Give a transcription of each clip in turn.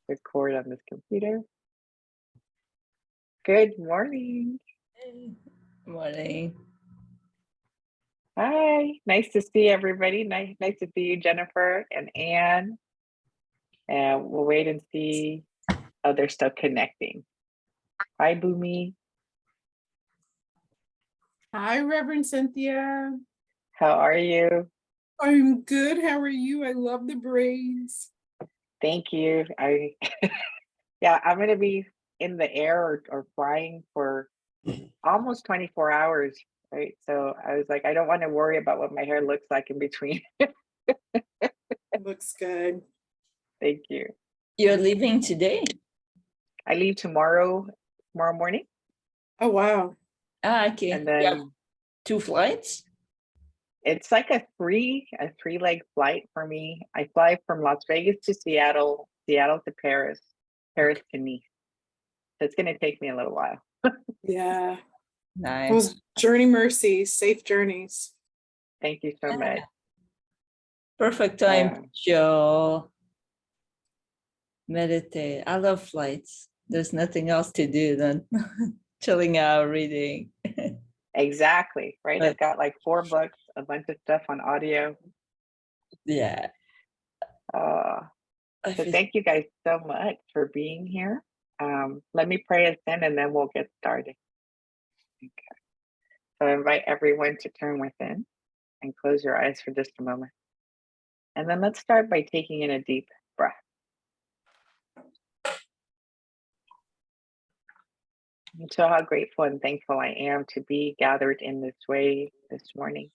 record on this computer. Good morning. Morning. Hi, nice to see everybody. Nice to see you, Jennifer and Anne. And we'll wait and see. Oh, they're still connecting. Hi, Boomy. Hi, Reverend Cynthia. How are you? I'm good. How are you? I love the braids. Thank you. Yeah, I'm gonna be in the air or flying for almost 24 hours, right? So I was like, I don't want to worry about what my hair looks like in between. Looks good. Thank you. You're leaving today? I leave tomorrow morning, Oh, wow. Okay. and You have then 2 flights? it's like a three-leg flight for me. I fly from Las Vegas to Seattle, Seattle to Paris, Paris to Nice. So it's gonna take me a little while. Yeah. Nice. Those journey mercies, safe journeys. Thank you so much. Perfect time to chill, meditate. I love flights. There's nothing else to do than chilling out, reading. Exactly, right? But- I've got like 4 books, a bunch of stuff on audio. Yeah. Uh, I so feel- thank you guys so much for being here. Let me pray us in and then we'll get started. Okay. So I invite everyone to turn within and close your eyes for just a moment. And then let's start by taking in a deep breath. And so how grateful and thankful I am to be gathered in this way this morning.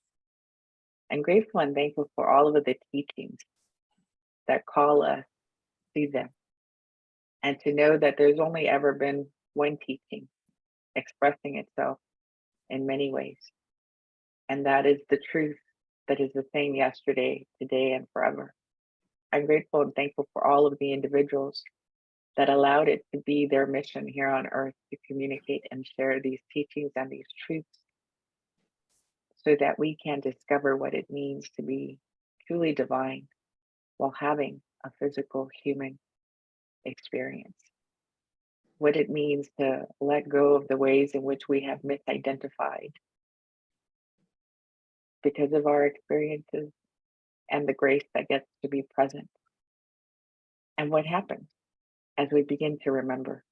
And grateful and thankful for all of the teachings that call us to them. And to know that there's only ever been one teaching expressing itself in many ways. And that is the truth that is the same yesterday, today, and forever. I'm grateful and thankful for all of the individuals that allowed it to be their mission here on earth to communicate and share these teachings and these truths so that we can discover what it means to be truly divine while having a physical human experience. What it means to let go of the ways in which we have misidentified because of our experiences and the grace that gets to be present. And what happens as we begin to remember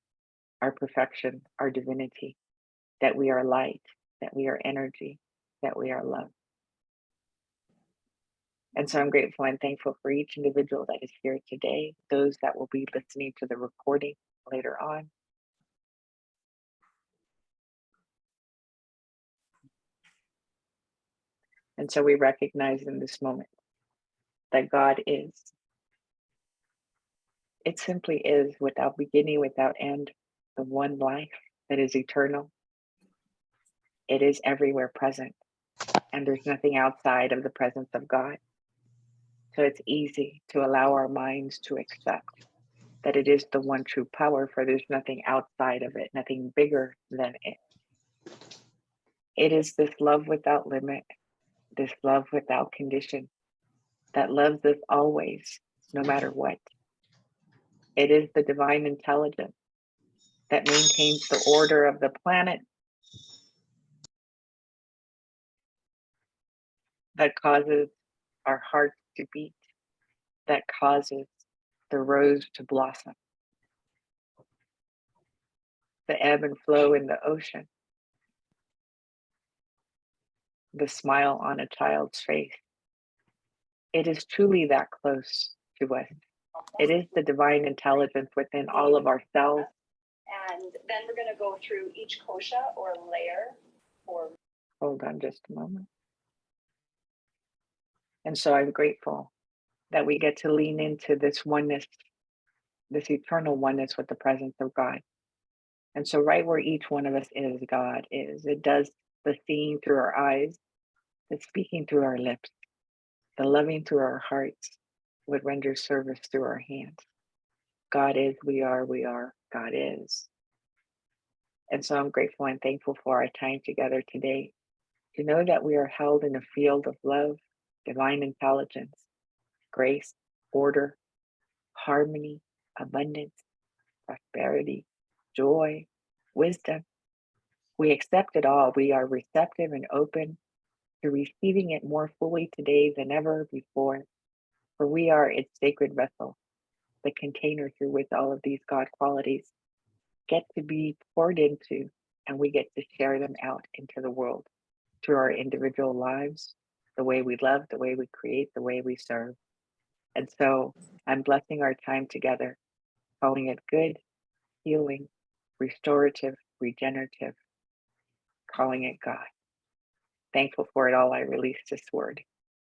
our perfection, our divinity, that we are light, that we are energy, that we are love. And so I'm grateful and thankful for each individual that is here today, those that will be listening to the recording later on. And so we recognize in this moment that God is. It simply is, without beginning, without end, the one life that is eternal. It is everywhere present, and there's nothing outside of the presence of God. So it's easy to allow our minds to accept that it is the one true power, for there's nothing outside of it, nothing bigger than it. It is this love without limit, this love without condition, that loves us always, no matter what. It is the divine intelligence that maintains the order of the planet, that causes our hearts to beat, that causes the rose to blossom, the ebb and flow in the ocean, the smile on a child's face. It is truly that close to us. It is the divine intelligence within all of our cells. And then we're going to go through each kosha or layer or. Hold on just a moment. And so I'm grateful that we get to lean into this oneness, this eternal oneness with the presence of God. And so right where each one of us is, God is. It does the seeing through our eyes, the speaking through our lips, the loving through our hearts, what renders service through our hands. God is, we are, God is. And so I'm grateful and thankful for our time together today to know that we are held in a field of love, divine intelligence, grace, order, harmony, abundance, prosperity, joy, wisdom. We accept it all. We are receptive and open to receiving it more fully today than ever before, for we are its sacred vessel, the container through which all of these God qualities get to be poured into, and we get to share them out into the world through our individual lives, the way we love, the way we create, the way we serve. And so I'm blessing our time together, calling it good, healing, restorative, regenerative, calling it God. Thankful for it all, I release this word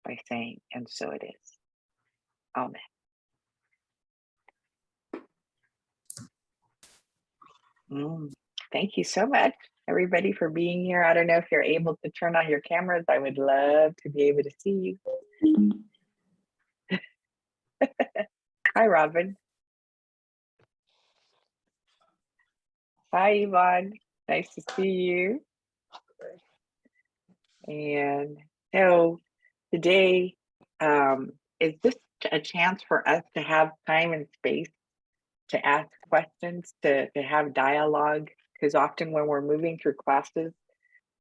by saying, and so it is. Amen. Thank you so much, everybody, for being here. I don't know if you're able to turn on your cameras. I would love to be able to see you. Hi, Robin. Hi, Yvonne. Nice to see you. And so today is just a chance for us to have time and space to ask questions, to have dialogue, because often when we're moving through classes,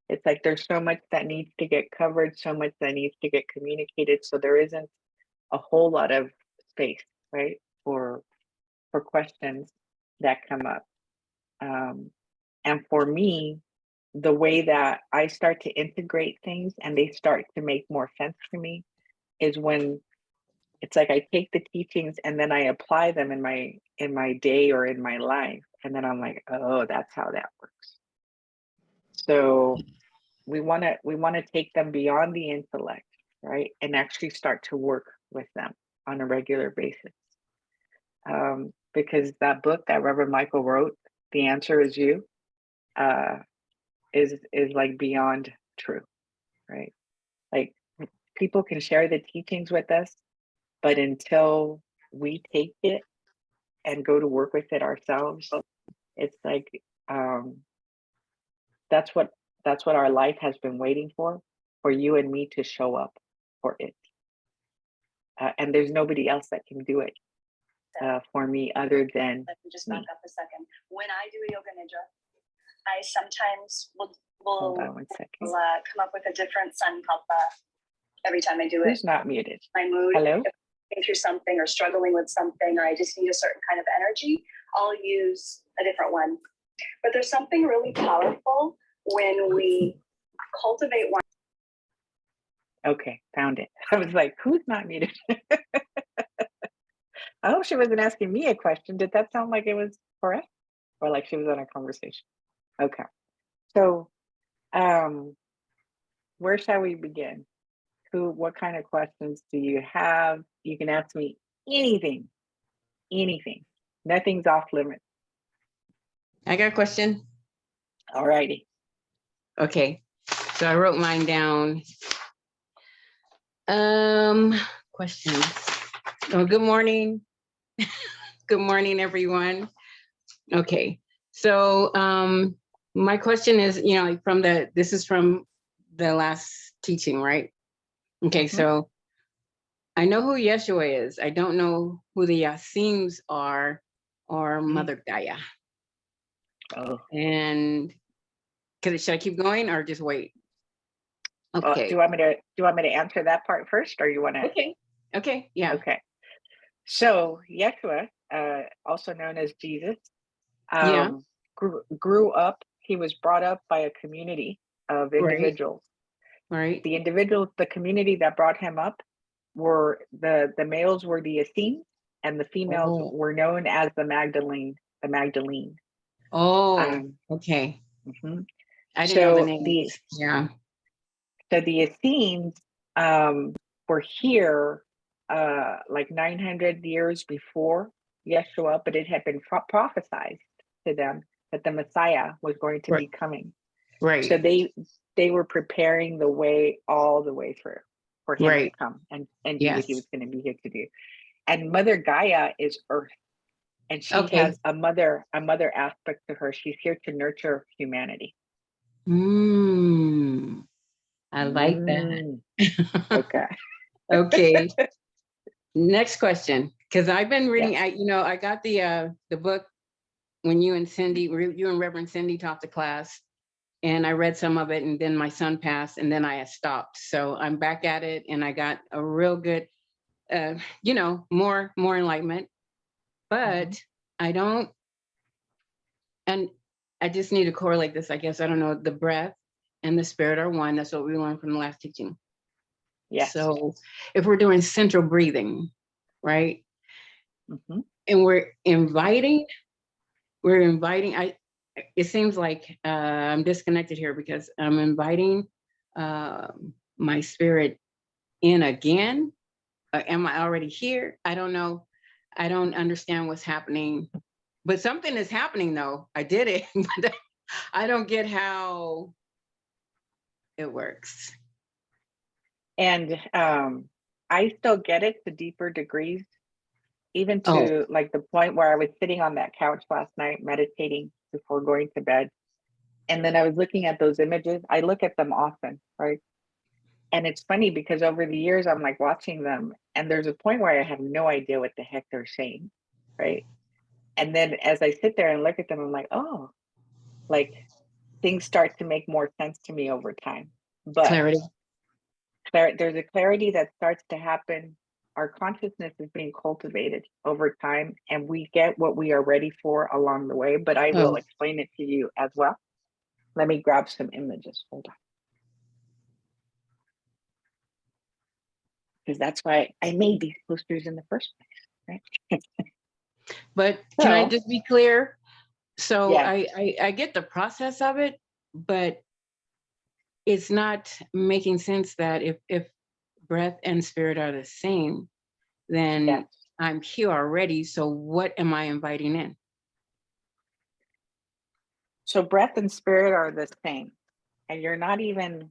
it's like there's so much that needs to get covered, so much that needs to get communicated. So there isn't a whole lot of space, right, for questions that come up. And for me, the way that I start to integrate things and they start to make more sense to me is when it's like I take the teachings and then I apply them in my day or in my life, and then I'm like, oh, that's how that works. So we want to take them beyond the intellect, right, and actually start to work with them on a regular basis. Because that book that Reverend Michael wrote, The Answer Is You, is like beyond true, right? Like people can share the teachings with us, but until we take it and go to work with it ourselves, it's like that's what our life has been waiting for you and me to show up for it. And there's nobody else that can do it for me other than Let me just me. back up a second. When I do yoga nidra, I sometimes will Hold on 1 second. come up with a different sankalpa every time I do it. Who's not muted? My mood, Hello? if I'm going through something or struggling with something, or I just need a certain kind of energy, I'll use a different one. But there's something really powerful when we cultivate one. Okay, found it. I was like, who's not muted? I hope she wasn't asking me a question. Did that sound like it was for us? Or like she was on a conversation? Okay. So where shall we begin? What kind of questions do you have? You can ask me anything. Nothing's off limits. I got a question. All righty. Okay, so I wrote mine down. Questions. Oh, good morning. Good morning, everyone. Okay, so my question is, like this is from the last teaching, right? Okay, so I know who Yeshua is. I don't know who the Yassims are or Mother Gaia. Oh. And should I keep going or just wait? Okay. Do you want me to answer that part first, or you want to? Okay. Yeah. Okay. So Yeshua, also known as Jesus, grew up. He was brought up by a community of individuals. Right. The community that brought him up were the males were the Essenes, and the females were known as the Magdalene. Oh, okay. Mm-hmm. I didn't know the names. So the Essenes were here like 900 years before Yeshua, but it had been prophesied to them that the Messiah was going to be coming. Right. So they were preparing the way all the way through for him to come and do what he was going to be here to do. And Mother Gaia is Earth, and she has a mother aspect to her. She's here to nurture humanity. I like that. Okay. Okay. Next question. Because I've been reading, I got the book when you and Reverend Cindy taught the class, and I read some of it, and then my son passed, and then I stopped. So I'm back at it, and I got a real good, more enlightenment. But I don't, and I just need to correlate this, I guess. I don't know, the breath and the spirit are one. That's what we learned from the last teaching. Yes. So if we're doing central breathing, right? Mhm. And we're inviting, it seems like I'm disconnected here because I'm inviting my spirit in again. Am I already here? I don't know. I don't understand what's happening, but something is happening though. I did it, but I don't get how it works. And I still get it to deeper degrees, even to like the point where I was sitting on that couch last night meditating before going to bed. And then I was looking at those images. I look at them often, right? And it's funny because over the years, I'm like watching them, and there's a point where I have no idea what the heck they're saying, right? And then as I sit there and look at them, I'm like, oh, like things start to make more sense to me over time. But Clarity. there's a clarity that starts to happen. Our consciousness is being cultivated over time, and we get what we are ready for along the way. But I will explain it to you as well. Let me grab some images. Hold on. Because that's why I made these posters in the first place, right? But can I So- just be clear? So Yeah. I get the process of it, but it's not making sense that if breath and spirit are the same, then Yes. I'm here already. So what am I inviting in? So breath and spirit are the same, and you're not even.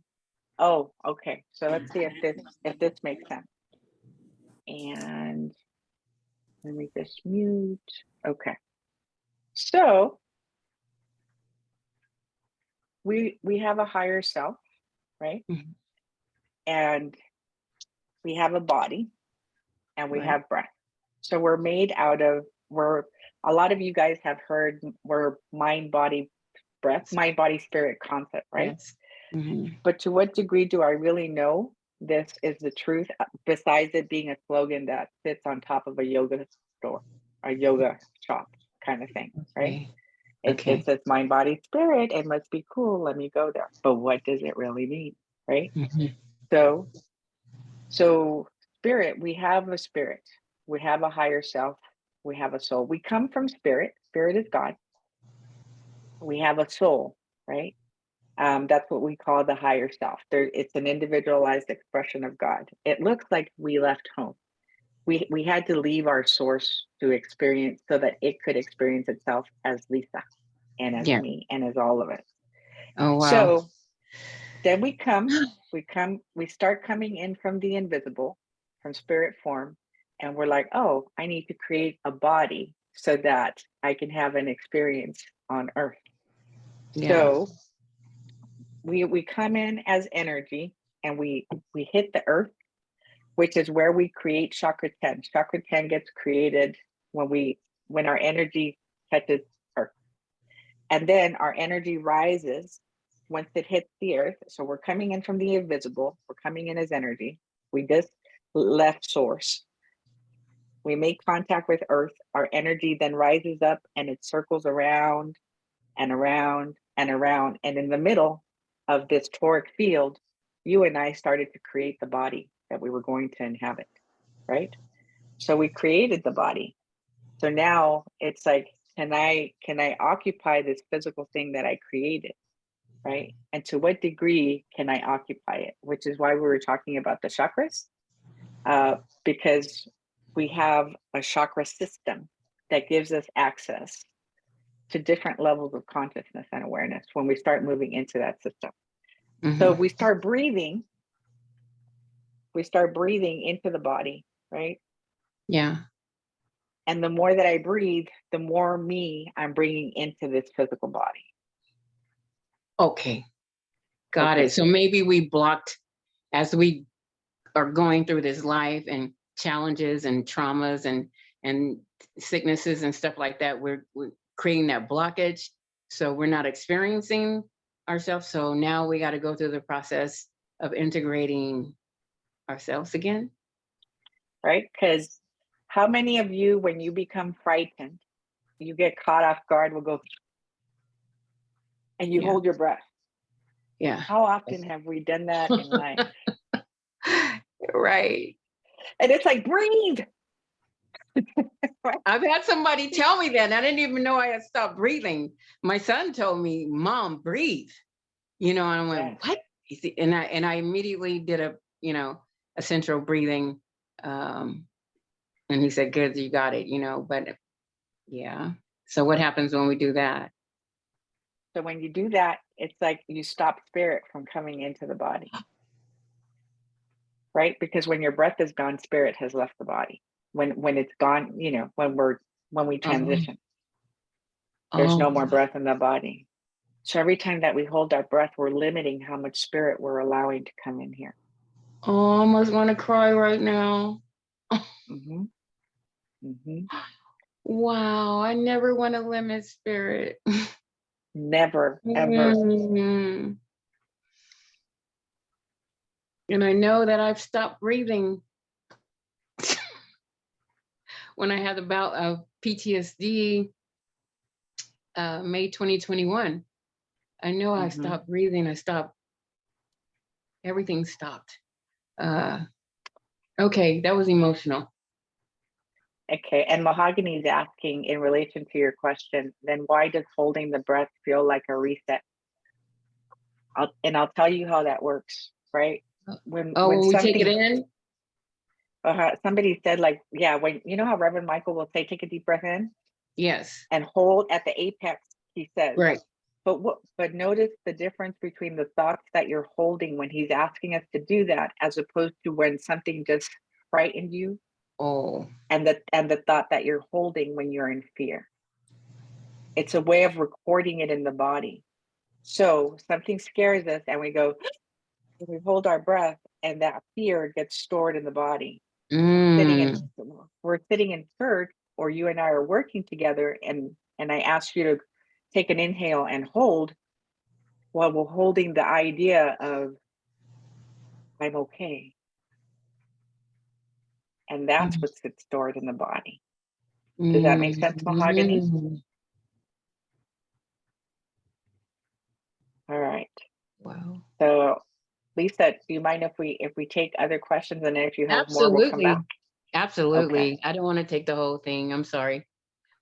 Oh, okay. So let's see if this makes sense. And let me just mute. Okay. So we have a higher self, right? Mhm. And we have a body, and we Right. have breath. So we're made out of, a lot of you guys have heard we're mind, body, breath, mind, body, spirit concept, right? Yes. Mhm. But to what degree do I really know this is the truth, besides it being a slogan that sits on top of a yoga store, a yoga shop kind of thing, right? Okay. It says mind, body, spirit, and let's be cool, let me go there. But what does it really mean, right? Mhm. So spirit, we have a spirit, we have a higher self, we have a soul. We come from spirit. Spirit is God. We have a soul, right? That's what we call the higher self. It's an individualized expression of God. It looks like we left home. We had to leave our source to experience, so that it could experience itself as Lisa and as Yeah. me and as all of us. Oh, wow. So then we start coming in from the invisible, from spirit form, and we're like, oh, I need to create a body so that I can have an experience on earth. Yeah. So we come in as energy, and we hit the earth, which is where we create chakra 10. Chakra 10 gets created when our energy touches earth. And then our energy rises once it hits the earth. So we're coming in from the invisible, we're coming in as energy. We just left source. We make contact with earth, our energy then rises up, and it circles around and around and around. And in the middle of this toric field, you and I started to create the body that we were going to inhabit, right? So we created the body. So now it's like, can I occupy this physical thing that I created, right? And to what degree can I occupy it? Which is why we were talking about the chakras, because we have a chakra system that gives us access to different levels of consciousness and awareness when we start moving into that system. So Mhm. we start breathing into the body, right? Yeah. And the more that I breathe, the more me I'm bringing into this physical body. Okay. Got Okay. it. So maybe we blocked as we are going through this life and challenges and traumas and and sicknesses and stuff like that. We're creating that blockage. So we're not experiencing ourselves. So now we got to go through the process of integrating ourselves again. Right? Because how many of you, when you become frightened, you get caught off guard, will go, and you Yeah. hold your breath. Yeah. How often have we done that in life? Right. And it's like, breathe. I've had somebody tell me that, and I didn't even know I had stopped breathing. My son told me, "Mom, breathe." And I went, Yes. "What?" And I immediately did a central breathing, and he said, "Good, you got it." But yeah. So what happens when we do that? So when you do that, it's like you stop spirit from coming into the body. Right? Because when your breath is gone, spirit has left the body. When it's gone, when we transition, there's no more Oh, breath in the body. So every time that we hold our breath, we're limiting how much spirit we're allowing to come in here. oh, I almost want to cry right now. Mm-hmm. Mm-hmm. Wow, I never want to limit spirit. Never, ever. Mm. And I know that I've stopped breathing when I had the bout of PTSD, May 2021. I know I Mhm. stopped breathing. Everything stopped. Okay, that was emotional. Okay, and Mahogany is asking in relation to your question, then why does holding the breath feel like a reset? I'll tell you how that works, right? When When we take it something, in? somebody said like, yeah, when you know how Reverend Michael will say, take a deep breath in Yes. and hold at the apex, he says. Right. But notice the difference between the thoughts that you're holding when he's asking us to do that, as opposed to when something just frightened you, Oh. and the thought that you're holding when you're in fear. It's a way of recording it in the body. So something scares us and we go, and we hold our breath, and that fear gets stored in the body. Mm. We're sitting in church, or you and I are working together, and I ask you to take an inhale and hold, while we're holding the idea of I'm okay. And that's what gets stored in the body. Does that make sense, Mahogany? Mm. All right. Wow. So Lisa, do you mind if we take other questions, and then if you have more, we'll come Absolutely. back? Absolutely. Okay. I don't want to take the whole thing. I'm sorry.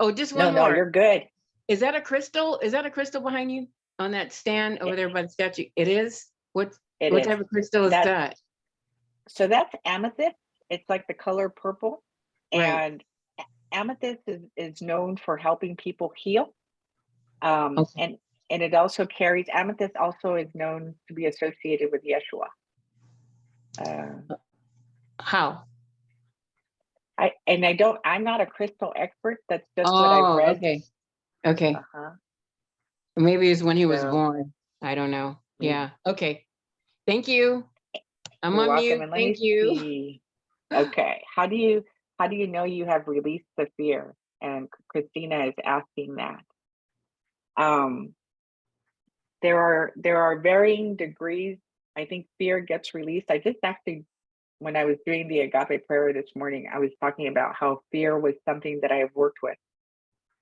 Oh, just No, one more. you're good. Is that a crystal? Is that a crystal behind you on that stand over there by the statue? It is? What It is. type of crystal is that? So that's amethyst. It's like the color purple. Right. And amethyst is known for helping people heal. Okay. And it also carries, amethyst also is known to be associated with Yeshua. How? I'm not a crystal expert. That's just what I've Oh, read. okay. Okay. Uh-huh. Maybe it's when he was So born. I don't know. maybe. Yeah. Okay. Thank you. I'm You're on welcome. mute. And let Thank me you. see. Okay. How do you know you have released the fear? And Christina is asking that. There are varying degrees. I think fear gets released. I just actually, when I was doing the agape prayer this morning, I was talking about how fear was something that I have worked with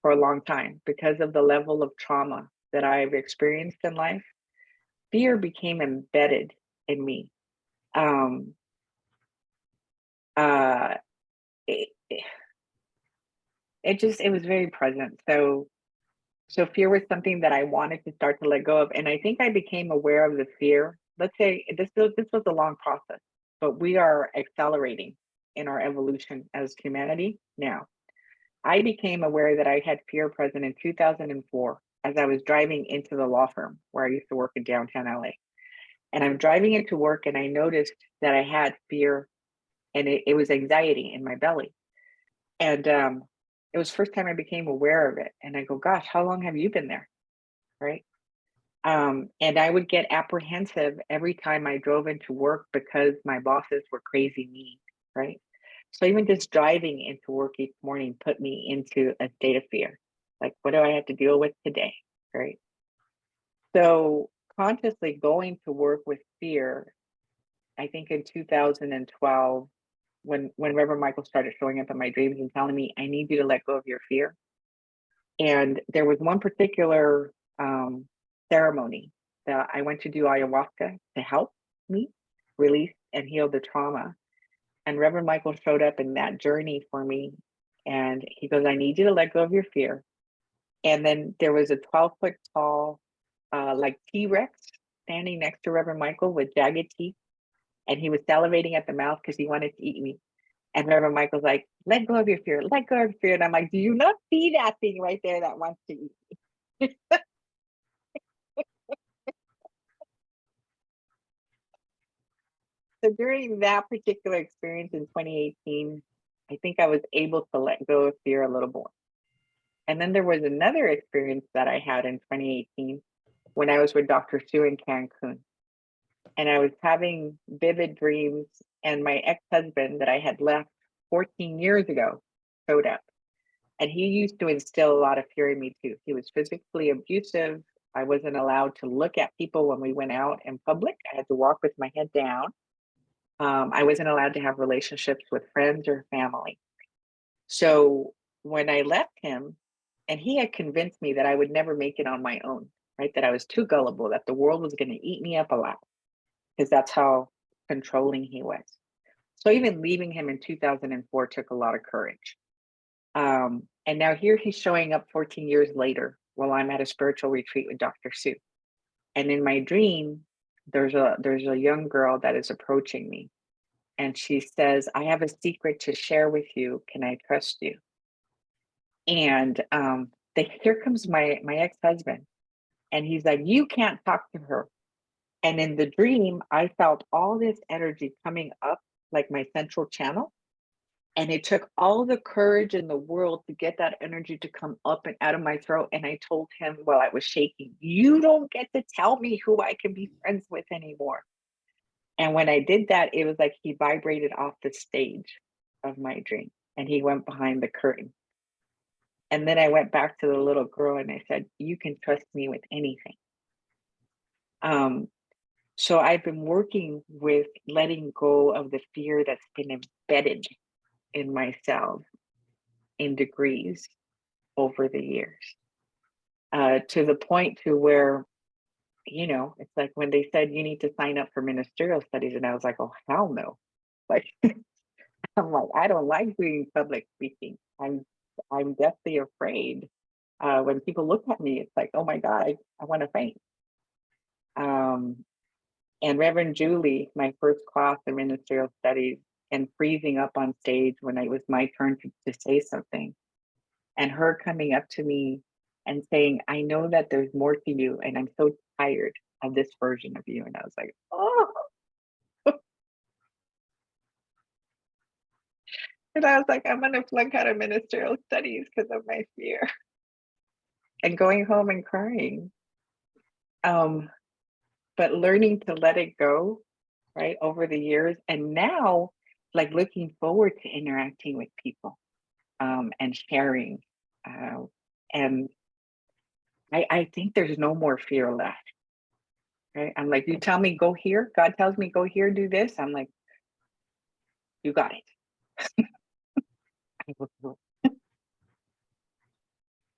for a long time because of the level of trauma that I've experienced in life. Fear became embedded in me. Um, it, it was very present. So fear was something that I wanted to start to let go of. And I think I became aware of the fear. Let's say this was a long process, but we are accelerating in our evolution as humanity now. I became aware that I had fear present in 2004 as I was driving into the law firm where I used to work in downtown LA. And I'm driving into work and I noticed that I had fear, and it was anxiety in my belly. And it was the first time I became aware of it. And I go, gosh, how long have you been there? Right. And I would get apprehensive every time I drove into work because my bosses were crazy mean. Right. So even just driving into work each morning put me into a state of fear. Like, what do I have to deal with today? Right. So consciously going to work with fear, I think in 2012, when Reverend Michael started showing up in my dreams and telling me, I need you to let go of your fear. And there was one particular ceremony that I went to do ayahuasca to help me release and heal the trauma. And Reverend Michael showed up in that journey for me. And he goes, I need you to let go of your fear. And then there was a 12-foot tall, like T-Rex standing next to Reverend Michael with jagged teeth. And he was salivating at the mouth because he wanted to eat me. And Reverend Michael's like, let go of your fear, let go of your fear. And I'm like, do you not see that thing right there that wants to eat me? So during that particular experience in 2018, I think I was able to let go of fear a little more. And then there was another experience that I had in 2018 when I was with Dr. Sue in Cancun. And I was having vivid dreams, and my ex-husband that I had left 14 years ago showed up. And he used to instill a lot of fear in me too. He was physically abusive. I wasn't allowed to look at people when we went out in public. I had to walk with my head down. I wasn't allowed to have relationships with friends or family. So when I left him, and he had convinced me that I would never make it on my own, right? That I was too gullible, that the world was going to eat me up alive, because that's how controlling he was. So even leaving him in 2004 took a lot of courage. And now here he's showing up 14 years later while I'm at a spiritual retreat with Dr. Sue. And in my dream, there's a young girl that is approaching me. And she says, I have a secret to share with you. Can I trust you? And here comes my ex-husband. And he's like, you can't talk to her. And in the dream, I felt all this energy coming up like my central channel. And it took all the courage in the world to get that energy to come up and out of my throat. And I told him while I was shaking, you don't get to tell me who I can be friends with anymore. And when I did that, it was like he vibrated off the stage of my dream and he went behind the curtain. And then I went back to the little girl and I said, you can trust me with anything. So I've been working with letting go of the fear that's been embedded in myself in degrees over the years, to the point to where, you know, it's like when they said you need to sign up for ministerial studies, and I was like, oh, hell no. Like, I'm like, I don't like doing public speaking. I'm deathly afraid. When people look at me, it's like, oh my God, I want to faint. And Reverend Julie, my first class in ministerial studies, and freezing up on stage when it was my turn to say something, and her coming up to me and saying, I know that there's more to you, and I'm so tired of this version of you. And I was like, oh. And I was like, I'm gonna flunk out of ministerial studies because of my fear. And going home and crying. But learning to let it go, right, over the years. And now, like looking forward to interacting with people and sharing. And I think there's no more fear left. Right? I'm like, you tell me go here. God tells me go here, do this. I'm like, you got it. I will do it.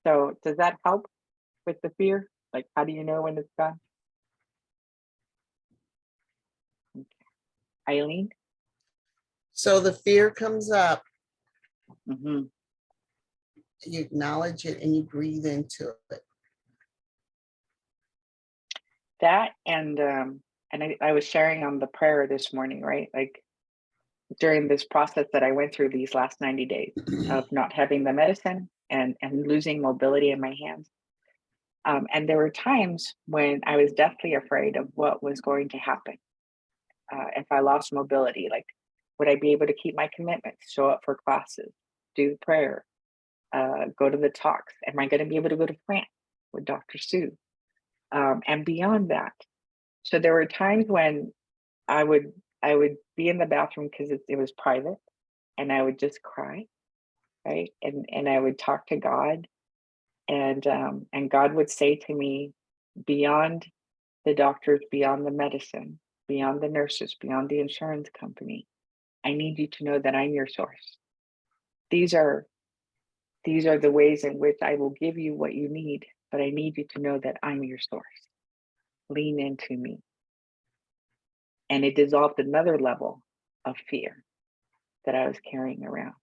So does that help with the fear? Like, how do you know when it's gone? Okay. Eileen? So the fear comes up, Mm-hmm. you acknowledge it and you breathe into it. That and I was sharing on the prayer this morning, right? Like during this process that I went through these last 90 days of not having the medicine and losing mobility in my hands. And there were times when I was deathly afraid of what was going to happen if I lost mobility. Like, would I be able to keep my commitments, show up for classes, do prayer, go to the talks? Am I going to be able to go to France with Dr. Sue? And beyond that. So there were times when I would be in the bathroom because it was private, and I would just cry, right? And I would talk to God, and God would say to me, beyond the doctors, beyond the medicine, beyond the nurses, beyond the insurance company, I need you to know that I'm your source. These are the ways in which I will give you what you need, but I need you to know that I'm your source. Lean into me. And it dissolved another level of fear that I was carrying around.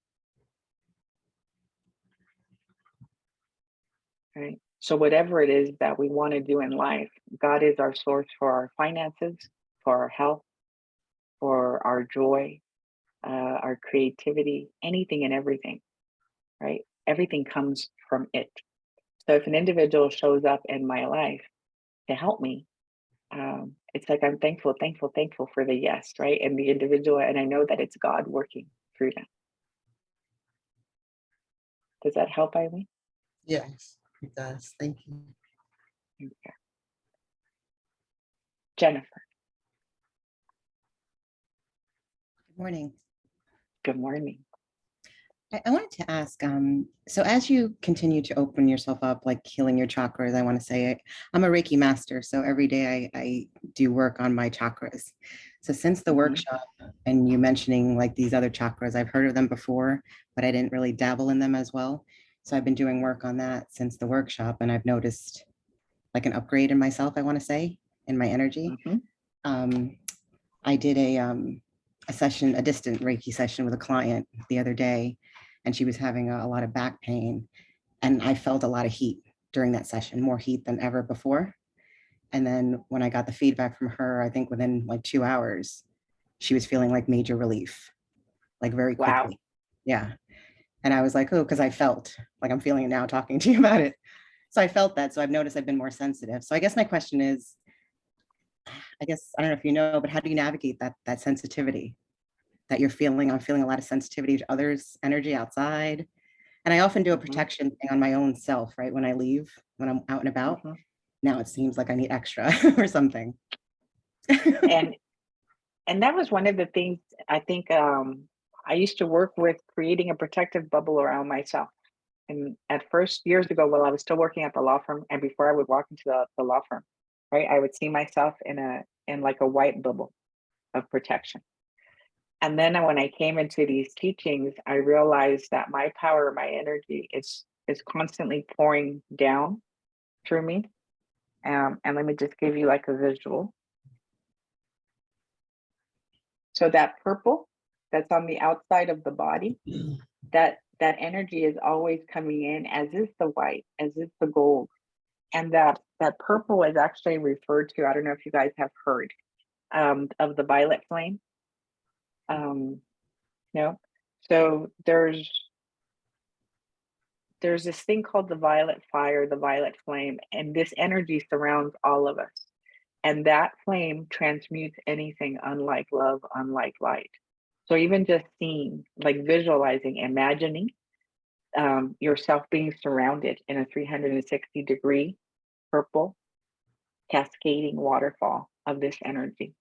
Right? So whatever it is that we want to do in life, God is our source for our finances, for our health, for our joy, our creativity, anything and everything, right? Everything comes from it. So if an individual shows up in my life to help me, it's like I'm thankful for the yes, right? And the individual, and I know that it's God working through them. Does that help, Eileen? Yes, it does. Thank you. Okay. Jennifer, Good morning. good morning. I wanted to ask, so as you continue to open yourself up, like healing your chakras, I want to say I'm a Reiki master. So every day I do work on my chakras. So since the Mhm. workshop and you mentioning like these other chakras, I've heard of them before, but I didn't really dabble in them as well. So I've been doing work on that since the workshop, and I've noticed like an upgrade in myself, I want to say, in my energy. Mhm. I did a session, a distant Reiki session with a client the other day, and she was having a lot of back pain. And I felt a lot of heat during that session, more heat than ever before. And then when I got the feedback from her, I think within like 2 hours, she was feeling like major relief, like very Wow. quickly. Yeah. And I was like, oh, because I felt like I'm feeling it now talking to you about it. So I felt that. So I've noticed I've been more sensitive. So I guess my question is, I guess, I don't know if you know, but how do you navigate that sensitivity that you're feeling? I'm feeling a lot of sensitivity to others' energy outside. And I often do a Mhm. protection thing on my own self, right? When I leave, when I'm out and about. Mhm. Now it seems like I need extra or something. And that was one of the things I think I used to work with, creating a protective bubble around myself. And at first, years ago, while I was still working at the law firm, and before I would walk into the law firm, right, I would see myself in like a white bubble of protection. And then when I came into these teachings, I realized that my power, my energy is constantly pouring down through me. And let me just give you like a visual. So that purple that's on the outside of the body, that energy is always coming in, as is the white, as is the gold. And that purple is actually referred to, I don't know if you guys have heard of the violet flame. No. So there's this thing called the violet fire, the violet flame, and this energy surrounds all of us. And that flame transmutes anything, unlike love, unlike light. So even just seeing, like visualizing, imagining yourself being surrounded in a 360-degree purple cascading waterfall of this energy.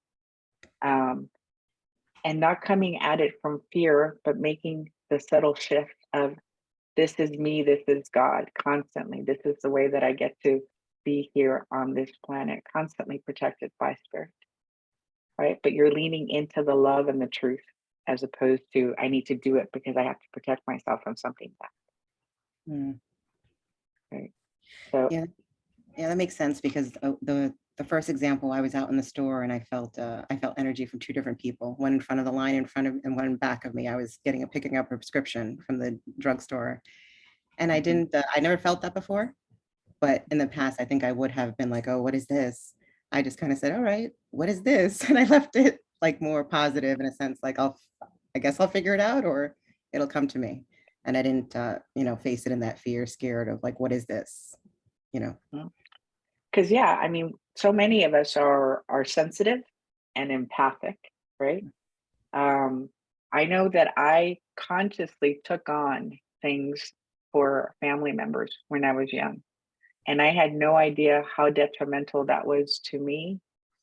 And not coming at it from fear, but making the subtle shift of, this is me, this is God, constantly. This is the way that I get to be here on this planet, constantly protected by spirit, right? But you're leaning into the love and the truth, as opposed to, I need to do it because I have to protect myself from something bad, Mm, right? So, yeah, yeah, that makes sense because the first example, I was out in the store and I felt energy from two different people, one in front of the line in front of and one in back of me. I was picking up a prescription from the drugstore, and I never felt that before. But in the past, I think I would have been like, oh, what is this? I just kind of said, all right, what is this? And I left it like more positive in a sense, like I guess I'll figure it out or it'll come to me. And I didn't, face it in that fear, scared of like, what is this? You know? because yeah, I mean, so many of us are sensitive and empathic, right? I know that I consciously took on things for family members when I was young, and I had no idea how detrimental that was to me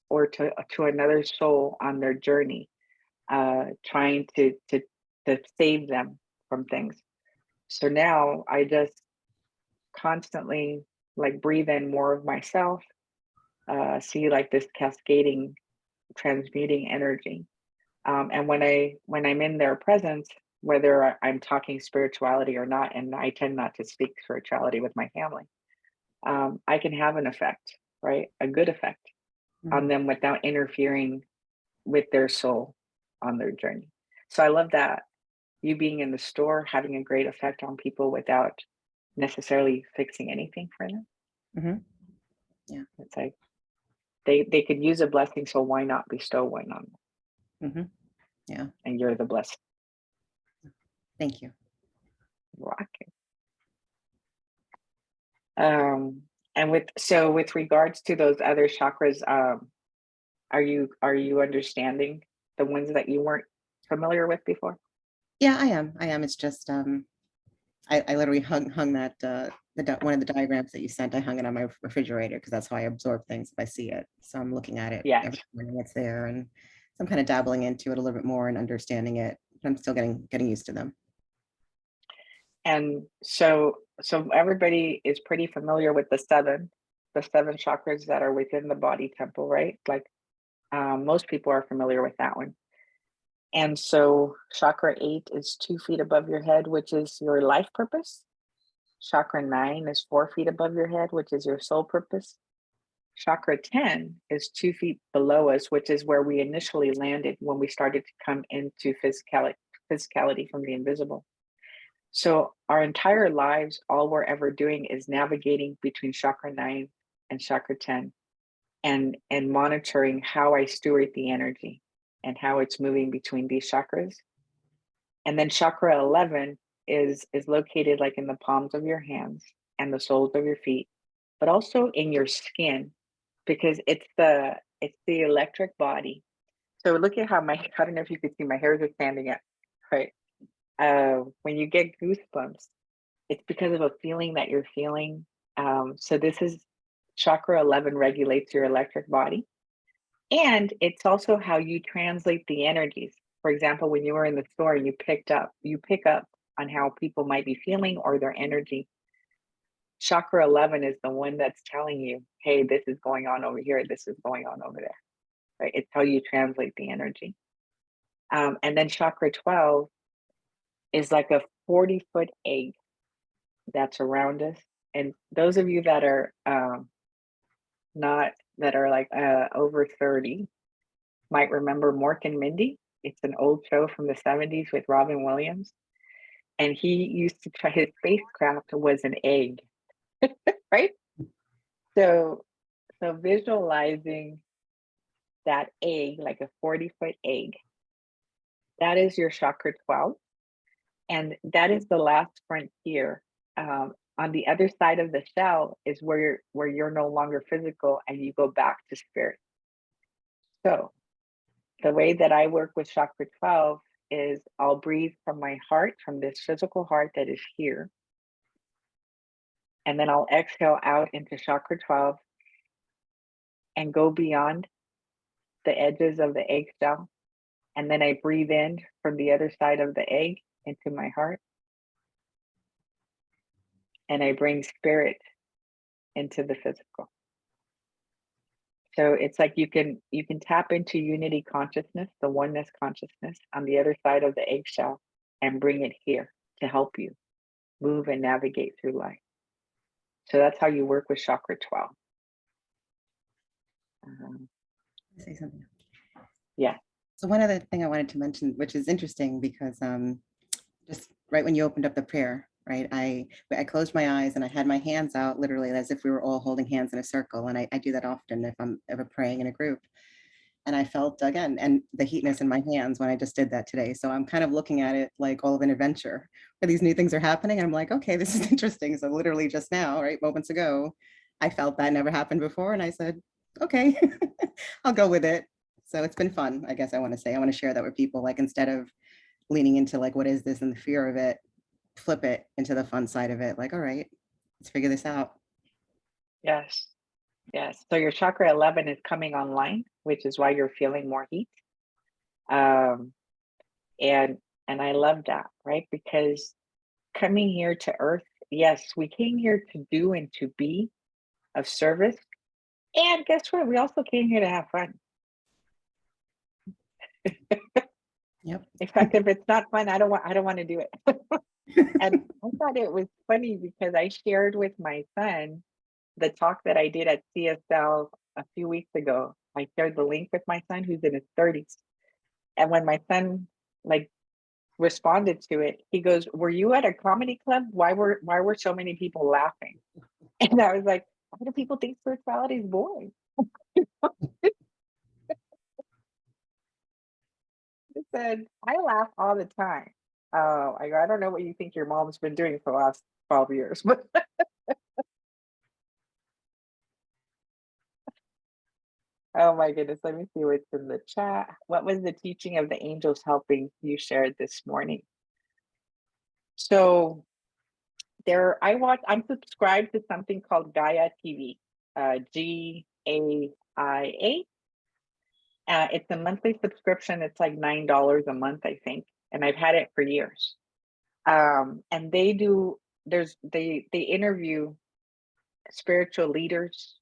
or to another soul on their journey, trying to to save them from things. So now I just constantly like breathe in more of myself, see like this cascading, transmuting energy. And when I'm in their presence, whether I'm talking spirituality or not, and I tend not to speak spirituality with my family, I can have an effect, right? A good effect on them without interfering with their soul on their journey. So I love that, you being in the store, having a great effect on people without necessarily fixing anything for them. Mhm. Yeah. It's like they could use a blessing, so why not bestow one on them? Mhm. Yeah. And you're the blessing. Thank you. Rocking. And with regards to those other chakras, are you understanding the ones that you weren't familiar with before? Yeah, I am. It's just I literally hung that one of the diagrams that you sent. I hung it on my refrigerator because that's how I absorb things if I see it. So I'm looking at it Yes. every morning. It's there, and so I'm kind of dabbling into it a little bit more and understanding it. But I'm still getting used to them. And so everybody is pretty familiar with the seven chakras that are within the body temple, right? Like most people are familiar with that one. And so chakra 8 is 2 feet above your head, which is your life purpose. Chakra 9 is 4 feet above your head, which is your soul purpose. Chakra 10 is 2 feet below us, which is where we initially landed when we started to come into physicality from the invisible. So our entire lives, all we're ever doing is navigating between chakra 9 and chakra 10 and monitoring how I steward the energy and how it's moving between these chakras. And then chakra 11 is located like in the palms of your hands and the soles of your feet, but also in your skin, because it's the electric body. So look at how I don't know if you could see, my hairs are standing up, right? When you get goosebumps, it's because of a feeling that you're feeling. So this is chakra 11 regulates your electric body. And it's also how you translate the energies. For example, when you were in the store, you pick up on how people might be feeling or their energy. Chakra 11 is the one that's telling you, hey, this is going on over here. This is going on over there, right? It's how you translate the energy. And then chakra 12 is like a 40-foot egg that's around us. And those of you that are like over 30 might remember Mork and Mindy. It's an old show from the 70s with Robin Williams. And he used to try, his spacecraft was an egg, right? So visualizing that egg, like a 40-foot egg, that is your chakra 12. And that is the last frontier. On the other side of the shell is where you're no longer physical and you go back to spirit. So the way that I work with chakra 12 is I'll breathe from my heart, from this physical heart that is here. And then I'll exhale out into chakra 12 and go beyond the edges of the eggshell. And then I breathe in from the other side of the egg into my heart. And I bring spirit into the physical. So it's like you can tap into unity consciousness, the oneness consciousness on the other side of the eggshell, and bring it here to help you move and navigate through life. So that's how you work with chakra 12. Say something. Yeah. So one other thing I wanted to mention, which is interesting because just right when you opened up the prayer, right, I closed my eyes and I had my hands out literally as if we were all holding hands in a circle. And I do that often if I'm ever praying in a group. And I felt again, and the heatness in my hands when I just did that today. So I'm kind of looking at it like all of an adventure where these new things are happening. And I'm like, okay, this is interesting. So literally just now, right, moments ago, I felt that never happened before. And I said, okay, I'll go with it. So it's been fun, I guess I want to say. I want to share that with people, like instead of leaning into like, what is this and the fear of it, flip it into the fun side of it. Like, all right, let's figure this out. Yes. Yes. So your chakra 11 is coming online, which is why you're feeling more heat. And And I love that, right? Because coming here to earth, yes, we came here to do and to be of service. And guess what? We also came here to have fun. Yep. In fact, if it's not fun, I don't want to do it. And I thought it was funny because I shared with my son the talk that I did at CSL a few weeks ago. I shared the link with my son who's in his 30s. And when my son like responded to it, he goes, "Were you at a comedy club? Why were so many people laughing?" And I was like, "Why do people think spirituality is boring?" He said, "I laugh all the time." Oh, I don't know what you think your mom's been doing for the last 12 years, but oh my goodness, let me see what's in the chat. What was the teaching of the angels helping you shared this morning? So I'm subscribed to something called Gaia TV, GAIA. It's a monthly subscription. It's like $9 a month, I think, and I've had it for years. And they interview spiritual leaders,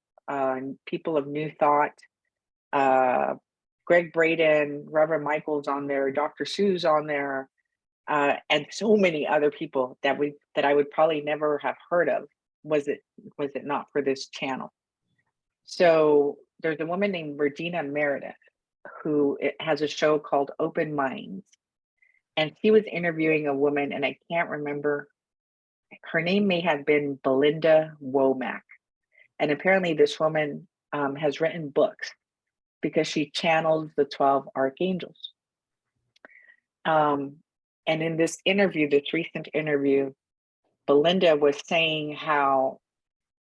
people of new thought. Greg Braden, Reverend Michael's on there, Dr. Sue's on there, and so many other people that I would probably never have heard of was it not for this channel. So there's a woman named Regina Meredith who has a show called Open Minds, and she was interviewing a woman, and I can't remember, her name may have been Belinda Womack, and apparently this woman has written books because she channels the 12 archangels. And in this recent interview, Belinda was saying how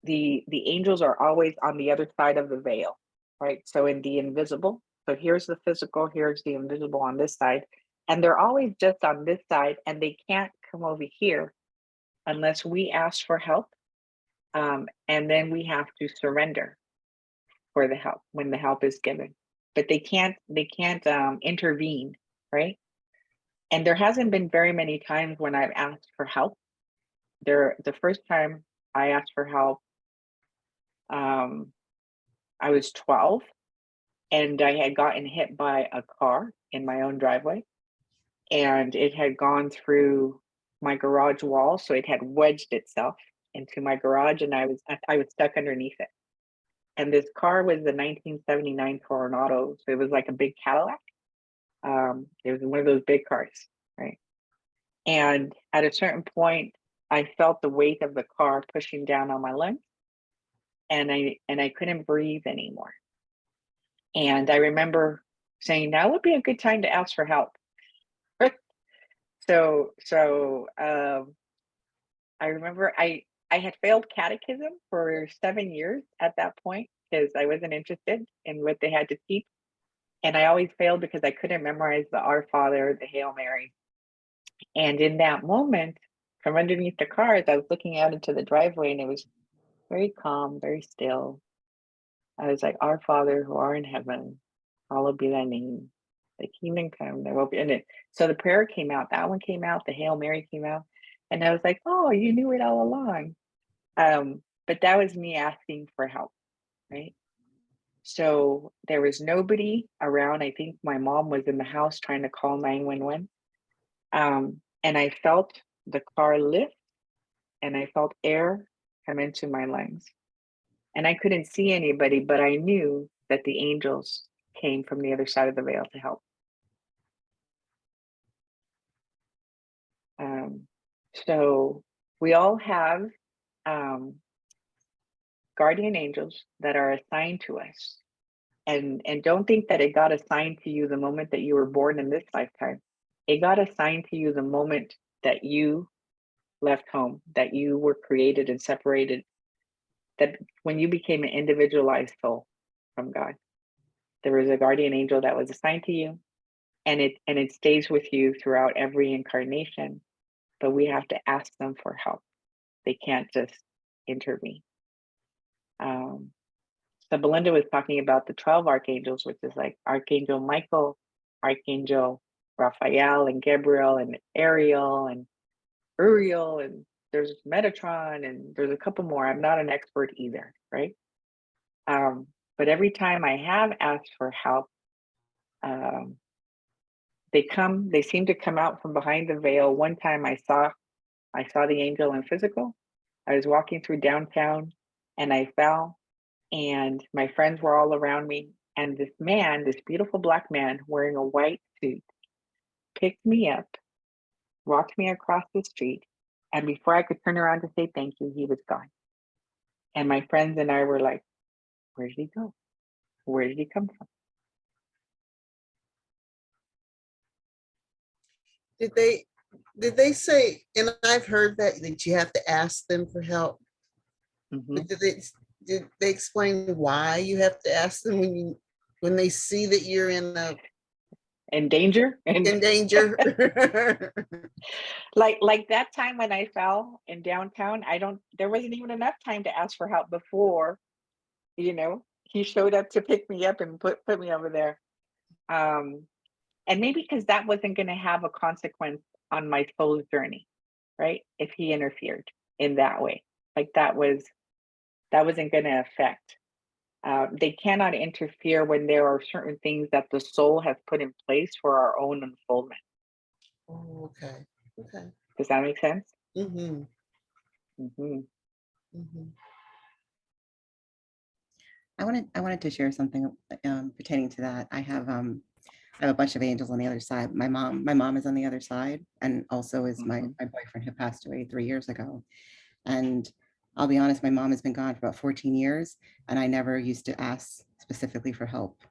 the angels are always on the other side of the veil, right? So in the invisible, so here's the physical, here's the invisible on this side, and they're always just on this side, and they can't come over here unless we ask for help, and then we have to surrender for the help when the help is given. But they can't intervene, right? And there hasn't been very many times when I've asked for help. The first time I asked for help, I was 12 and I had gotten hit by a car in my own driveway, and it had gone through my garage wall. So it had wedged itself into my garage, and I was stuck underneath it. And this car was the 1979 Coronado. So it was like a big Cadillac. It was one of those big cars, right? And at a certain point, I felt the weight of the car pushing down on my lungs, and I couldn't breathe anymore. And I remember saying, now would be a good time to ask for help. So I remember I had failed catechism for 7 years at that point because I wasn't interested in what they had to teach. And I always failed because I couldn't memorize the Our Father, the Hail Mary. And in that moment, from underneath the car, as I was looking out into the driveway, and it was very calm, very still. I was like, Our Father who art in heaven, hallowed be thy name. The kingdom come, there will be in it. So the prayer came out, that one came out, the Hail Mary came out. And I was like, oh, you knew it all along. But that was me asking for help, right? So there was nobody around. I think my mom was in the house trying to call 911. And I felt the car lift, and I felt air come into my lungs. And I couldn't see anybody, but I knew that the angels came from the other side of the veil to help. So we all have guardian angels that are assigned to us. And don't think that it got assigned to you the moment that you were born in this lifetime. It got assigned to you the moment that you left home, that you were created and separated, that when you became an individualized soul from God, there was a guardian angel that was assigned to you, and it stays with you throughout every incarnation. But we have to ask them for help. They can't just intervene. So Belinda was talking about the 12 archangels, which is like Archangel Michael, Archangel Raphael and Gabriel and Ariel and Uriel, and there's Metatron, and there's a couple more. I'm not an expert either, right? But every time I have asked for help, they seem to come out from behind the veil. One time I saw the angel in physical. I was walking through downtown and I fell, and my friends were all around me. And this man, this beautiful Black man wearing a white suit, picked me up, walked me across the street, and before I could turn around to say thank you, he was gone. And my friends and I were like, where did he go? Where did he come from? Did they say, and I've heard that you have to ask them for help, Mhm. but did they explain why you have to ask them when they see that you're in In danger? in danger? Like that time when I fell in downtown, there wasn't even enough time to ask for help before, he showed up to pick me up and put me over there. And maybe because that wasn't going to have a consequence on my soul's journey, right? If he interfered in that way, like that wasn't going to affect. They cannot interfere when there are certain things that the soul has put in place for our own unfoldment. Oh, okay. Okay. Does that make sense? Mm-hmm. Mm-hmm. Mm-hmm. I wanted to share something pertaining to that. I have a bunch of angels on the other side. My mom is on the other side, and also is my boyfriend who passed away 3 years ago. And I'll be honest, my mom has been gone for about 14 years, and I never used to ask specifically for help.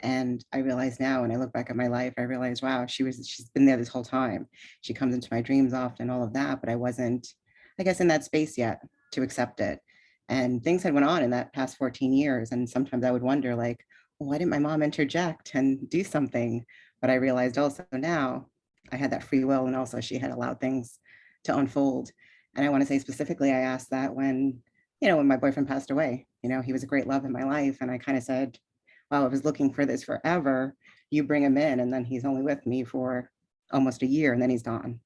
And I realize now, when I look back at my life, I realize, wow, she's been there this whole time. She comes into my dreams often, all of that, but I wasn't, I guess, in that space yet to accept it. And things had went on in that past 14 years. And sometimes I would wonder, like, well, why didn't my mom interject and do something? But I realized also now I had that free will, and also she had allowed things to unfold. And I want to say specifically, I asked that when my boyfriend passed away. He was a great love in my life. And I kind of said, well, I was looking for this forever. You bring him in, and then he's only with me for almost a year, and then he's gone.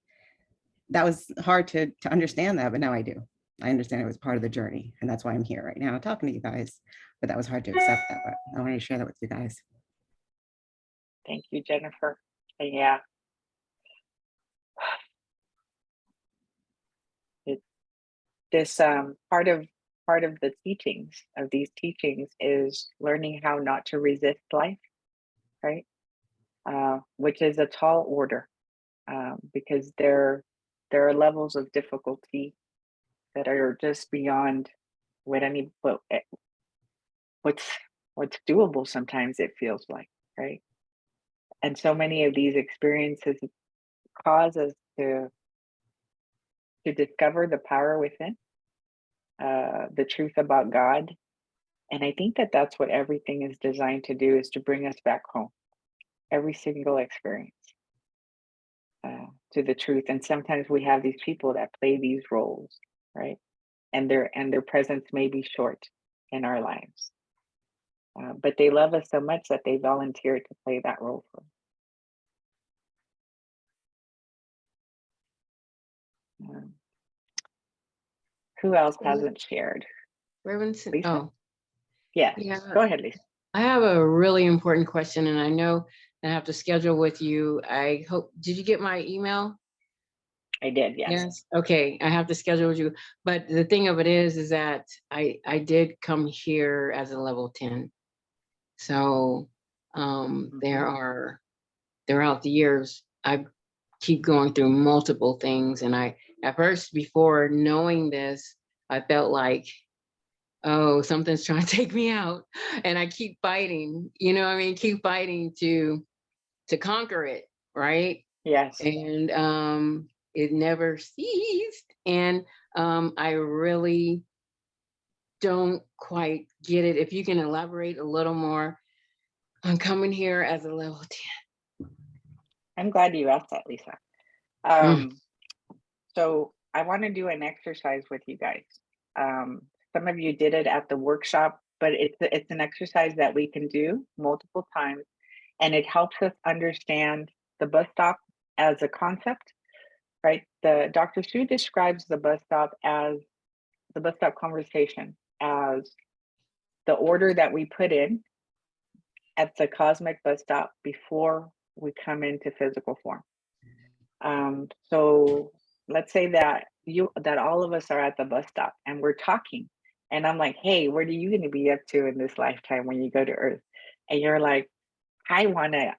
That was hard to understand that, but now I do. I understand it was part of the journey, and that's why I'm here right now talking to you guys. But that was hard to accept that, but I wanted to share that with you guys. Thank you, Jennifer. And yeah. This part of the teachings of these teachings is learning how not to resist life, right? Which is a tall order, because there are levels of difficulty that are just beyond what's doable. Sometimes it feels like, right? And so many of these experiences cause us to discover the power within, the truth about God. And I think that that's what everything is designed to do, is to bring us back home. Every single experience, to the truth. And sometimes we have these people that play these roles, right? And their presence may be short in our lives, but they love us so much that they volunteer to play that role for us. Who else hasn't shared? Reverend, Lisa? oh, Yeah, yeah. go ahead, Lisa. I have a really important question, and I know I have to schedule with you. I hope, did you get my email? I did, yes. Yes. Okay, I have to schedule with you. But the thing of it is that I did come here as a level 10. So throughout the years, I keep going through multiple things. And at first, before knowing this, I felt like, oh, something's trying to take me out. And I keep fighting, keep fighting to conquer it, right? Yes. And it never ceased. And I really don't quite get it. If you can elaborate a little more on coming here as a level 10. I'm glad you asked that, Lisa. So I want to do an exercise with you guys. Some of you did it at the workshop, but it's an exercise that we can do multiple times, and it helps us understand the bus stop as a concept, right? The Dr. Sue describes the bus stop conversation as the order that we put in at the cosmic bus stop before we come into physical form. So let's say that all of us are at the bus stop and we're talking, and I'm like, hey, what are you going to be up to in this lifetime when you go to Earth? And you're like, I wanna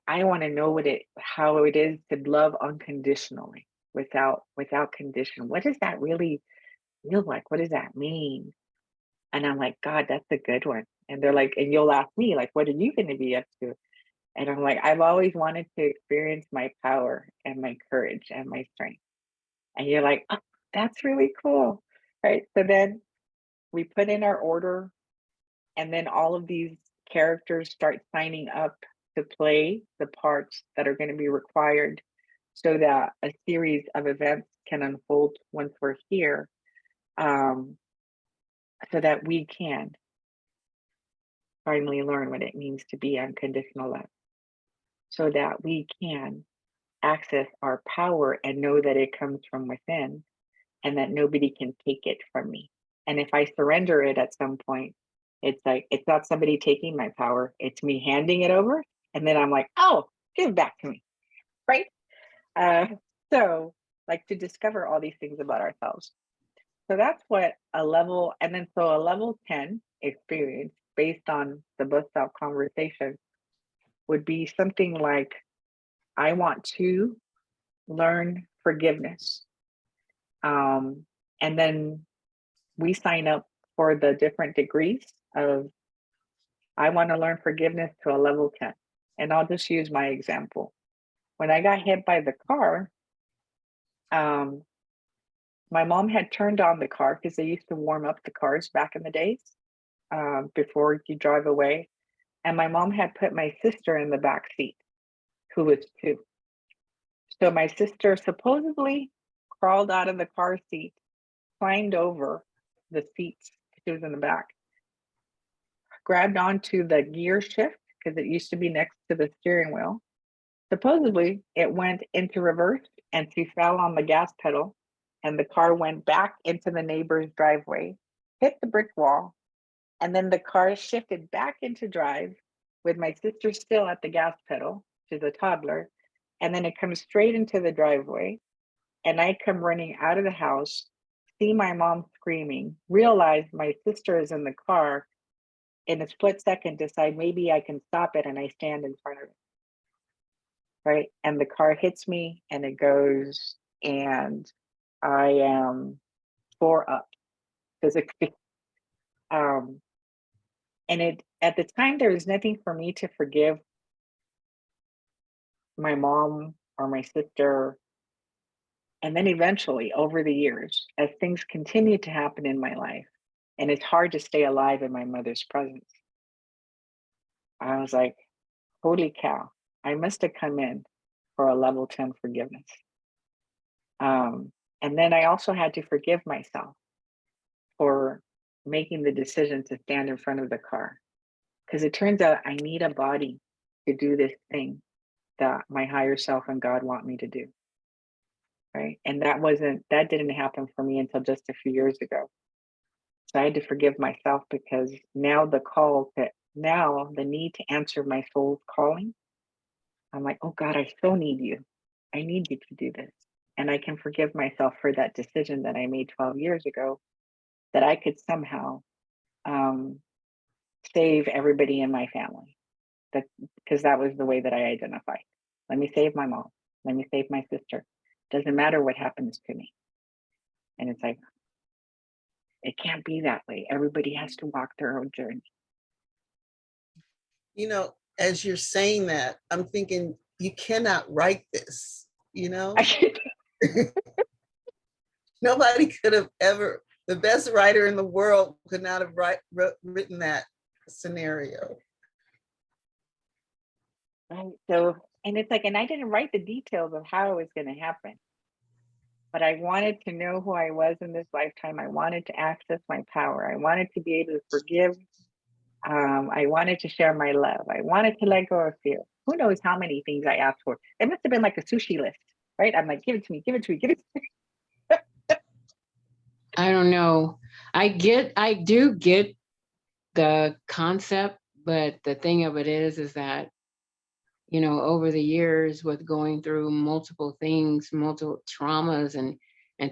know how it is to love unconditionally without condition. What does that really feel like? What does that mean? And I'm like, God, that's a good one. And they're like, and you'll ask me, like, what are you going to be up to? And I'm like, I've always wanted to experience my power and my courage and my strength. And you're like, oh, that's really cool. Right. So then we put in our order, and then all of these characters start signing up to play the parts that are going to be required so that a series of events can unfold once we're here, so that we can finally learn what it means to be unconditional love, so that we can access our power and know that it comes from within and that nobody can take it from me. And if I surrender it at some point, it's like, it's not somebody taking my power, it's me handing it over. And then I'm like, oh, give it back to me, right? So like to discover all these things about ourselves. So that's what a level 10 experience based on the bus stop conversation would be something like, I want to learn forgiveness. And then we sign up for the different degrees of, I want to learn forgiveness to a level 10. And I'll just use my example. When I got hit by the car, my mom had turned on the car because they used to warm up the cars back in the days before you drive away. And my mom had put my sister in the back seat, who was 2. So my sister supposedly crawled out of the car seat, climbed over the seats, she was in the back, grabbed onto the gear shift because it used to be next to the steering wheel. Supposedly it went into reverse and she fell on the gas pedal, and the car went back into the neighbor's driveway, hit the brick wall, and then the car shifted back into drive with my sister still at the gas pedal. She's a toddler. And then it comes straight into the driveway. And I come running out of the house, see my mom screaming, realize my sister is in the car. In a split second, decide maybe I can stop it, and I stand in front of it. Right. And the car hits me and it goes, and I am 4 up physically. And at the time, there was nothing for me to forgive my mom or my sister. And then eventually, over the years, as things continued to happen in my life, and it's hard to stay alive in my mother's presence, I was like, holy cow, I must have come in for a level 10 forgiveness. And then I also had to forgive myself for making the decision to stand in front of the car. Because it turns out I need a body to do this thing that my higher self and God want me to do. Right. And that didn't happen for me until just a few years ago. So I had to forgive myself, because now the need to answer my soul's calling, I'm like, oh God, I so need you. I need you to do this. And I can forgive myself for that decision that I made 12 years ago, that I could somehow save everybody in my family. Because that was the way that I identified. Let me save my mom. Let me save my sister. Doesn't matter what happens to me. And it's like, it can't be that way. Everybody has to walk their own journey. You know, as you're saying that, I'm thinking you cannot write this, you know? Nobody could have ever, the best writer in the world could not have written that scenario. Right. So, and it's like, and I didn't write the details of how it was going to happen, but I wanted to know who I was in this lifetime. I wanted to access my power. I wanted to be able to forgive. I wanted to share my love. I wanted to let go of fear. who knows how many things I asked for. It must have been like a sushi list, right? I'm like, give it to me, give it to me, give it to me. I don't know. I do get the concept, but the thing of it is that, you know, over the years with going through multiple things, multiple traumas and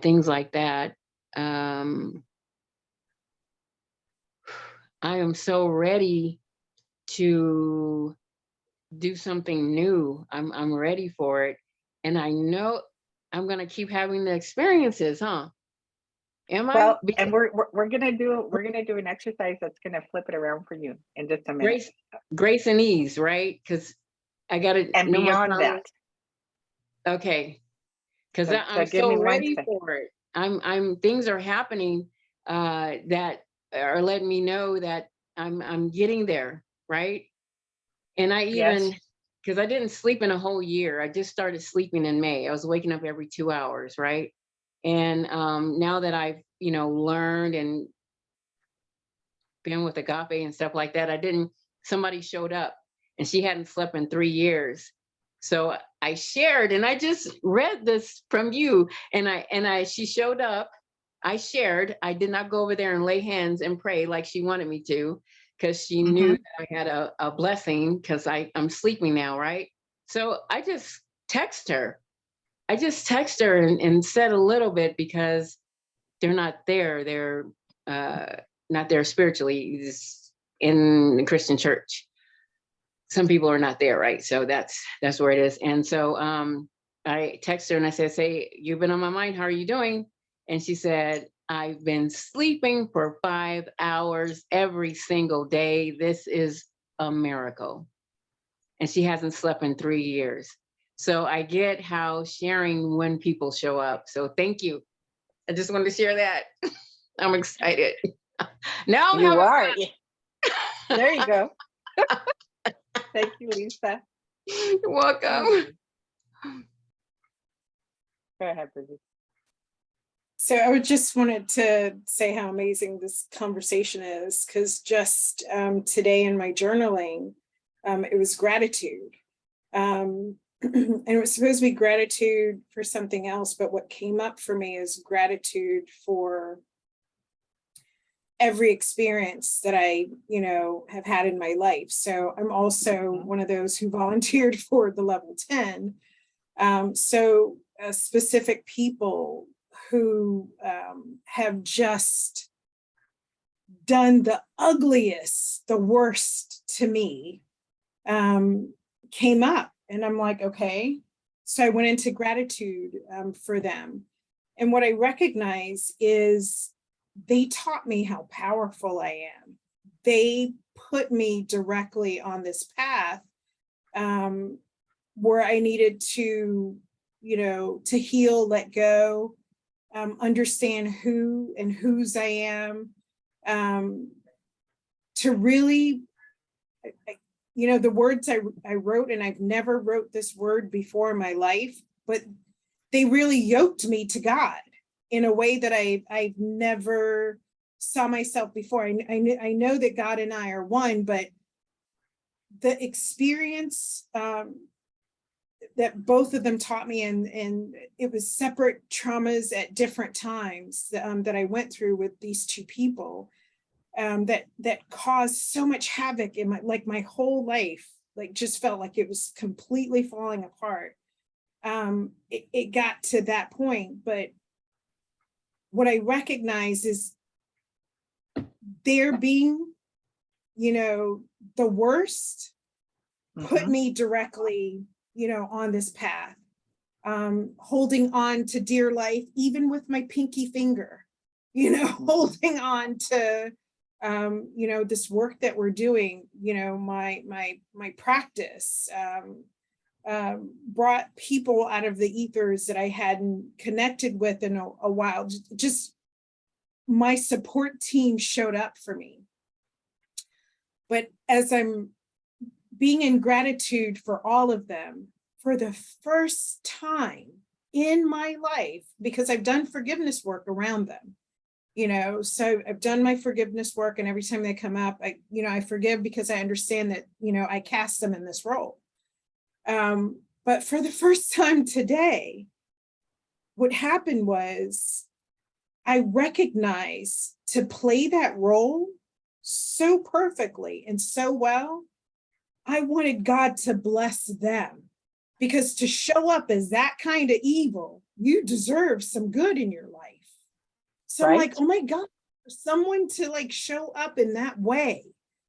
things like that, I am so ready to do something new. I'm ready for it. And I know I'm gonna keep having the experiences, huh? Am I? Well, Because and we're gonna do an exercise that's gonna flip it around for you in just a minute. grace and ease, right? Because I gotta And no more beyond traumas. that, Okay. Because so I'm give me so 1 ready second. for it. I'm things are happening that are letting me know that I'm getting there, right? And I Yes. even, because I didn't sleep in a whole year. I just started sleeping in May. I was waking up every 2 hours, right? And now that I've, you know, learned and been with Agape and stuff like that, somebody showed up and she hadn't slept in 3 years. So I shared, and I just read this from you, and she showed up. I shared. I did not go over there and lay hands and pray like she wanted me to, because she knew that I had a blessing, because I'm sleeping now, right? So I just text her. And said a little bit, because they're not there. They're not there spiritually, just in the Christian church. Some people are not there, right? So that's where it is. And so I texted her and I said, "Say, you've been on my mind. How are you doing?" And she said, "I've been sleeping for 5 hours every single day. This is a miracle." And she hasn't slept in 3 years. So I get how sharing when people show up. So thank you. I just wanted to share that. I'm excited. Now I'm You having are. There you go. Thank you, Lisa. You're welcome. Go ahead, Bridget. So I just wanted to say how amazing this conversation is, because just today in my journaling, it was gratitude. And it was supposed to be gratitude for something else, but what came up for me is gratitude for every experience that I, have had in my life. So I'm also one of those who volunteered for the level 10. So specific people who have just done the ugliest, the worst to me, came up, and I'm like, okay. So I went into gratitude for them. And what I recognize is they taught me how powerful I am. They put me directly on this path where I needed to, to heal, let go, understand who and whose I am, to really, the words I wrote, and I've never wrote this word before in my life, but they really yoked me to God in a way that I've never saw myself before. I know that God and I are one, but the experience that both of them taught me, and it was separate traumas at different times that I went through with these two people, that caused so much havoc in my whole life, just felt like it was completely falling apart. It got to that point, but what I recognize is their being, the worst, put me directly, on this path, holding on to dear life, even with my pinky finger, holding on to, this work that we're doing, my practice, brought people out of the ethers that I hadn't connected with in a while. Just my support team showed up for me. But as I'm being in gratitude for all of them, for the first time in my life, because I've done forgiveness work around them, so I've done my forgiveness work, and every time they come up, I forgive, because I understand that, I cast them in this role. But for the first time today, what happened was I recognized to play that role so perfectly and so well, I wanted God to bless them. Because to show up as that kind of evil, you deserve some good in your life. So I'm like, Right? oh my God, for someone to like show up in that way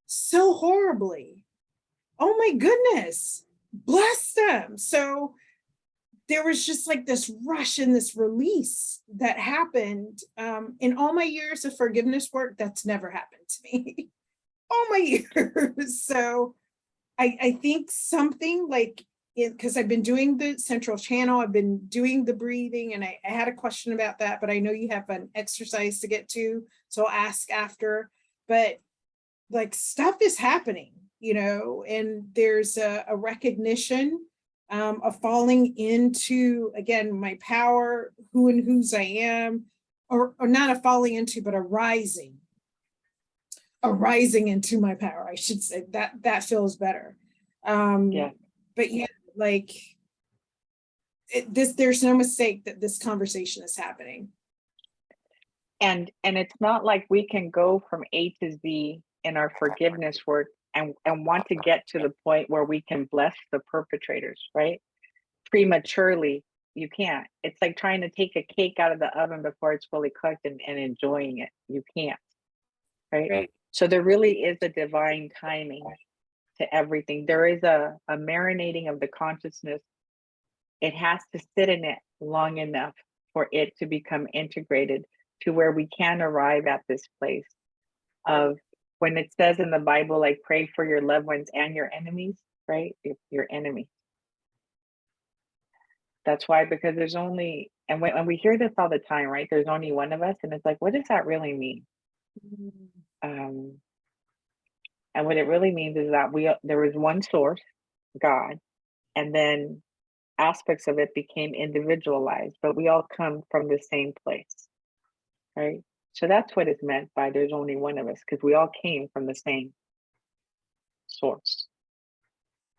so horribly. Oh my goodness, bless them. So there was just like this rush and this release that happened in all my years of forgiveness work. That's never happened to me. All my years. So I think something like, because I've been doing the central channel, I've been doing the breathing, and I had a question about that, but I know you have an exercise to get to, so I'll ask after. But like stuff is happening, and there's a recognition of falling into, again, my power, who and whose I am, or not a falling into, but a rising into my power, I should say. That feels better. Yeah. But yeah, like there's no mistake that this conversation is happening. And it's not like we can go from A to Z in our forgiveness work and want to get to the point where we can bless the perpetrators, right? Prematurely, you can't. It's like trying to take a cake out of the oven before it's fully cooked and enjoying it. You can't, right? Right. So there really is a divine timing to everything. There is a marinating of the consciousness. It has to sit in it long enough for it to become integrated to where we can arrive at this place of, when it says in the Bible, like, pray for your loved ones and your enemies, right? Your enemy. That's why, because there's only, and we hear this all the time, right? There's only one of us. And it's like, what does that really mean? And what it really means is that there was one source, God, and then aspects of it became individualized, but we all come from the same place, right? So that's what it's meant by there's only one of us, because we all came from the same source.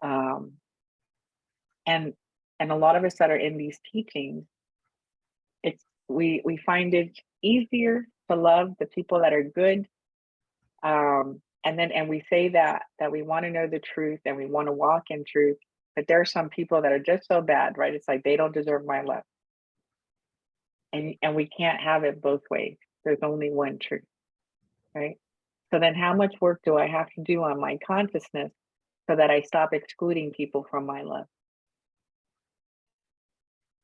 And a lot of us that are in these teachings, we find it easier to love the people that are good. And we say that we want to know the truth and we want to walk in truth, but there are some people that are just so bad, right? It's like they don't deserve my love. And we can't have it both ways. There's only one truth, right? So then how much work do I have to do on my consciousness so that I stop excluding people from my love?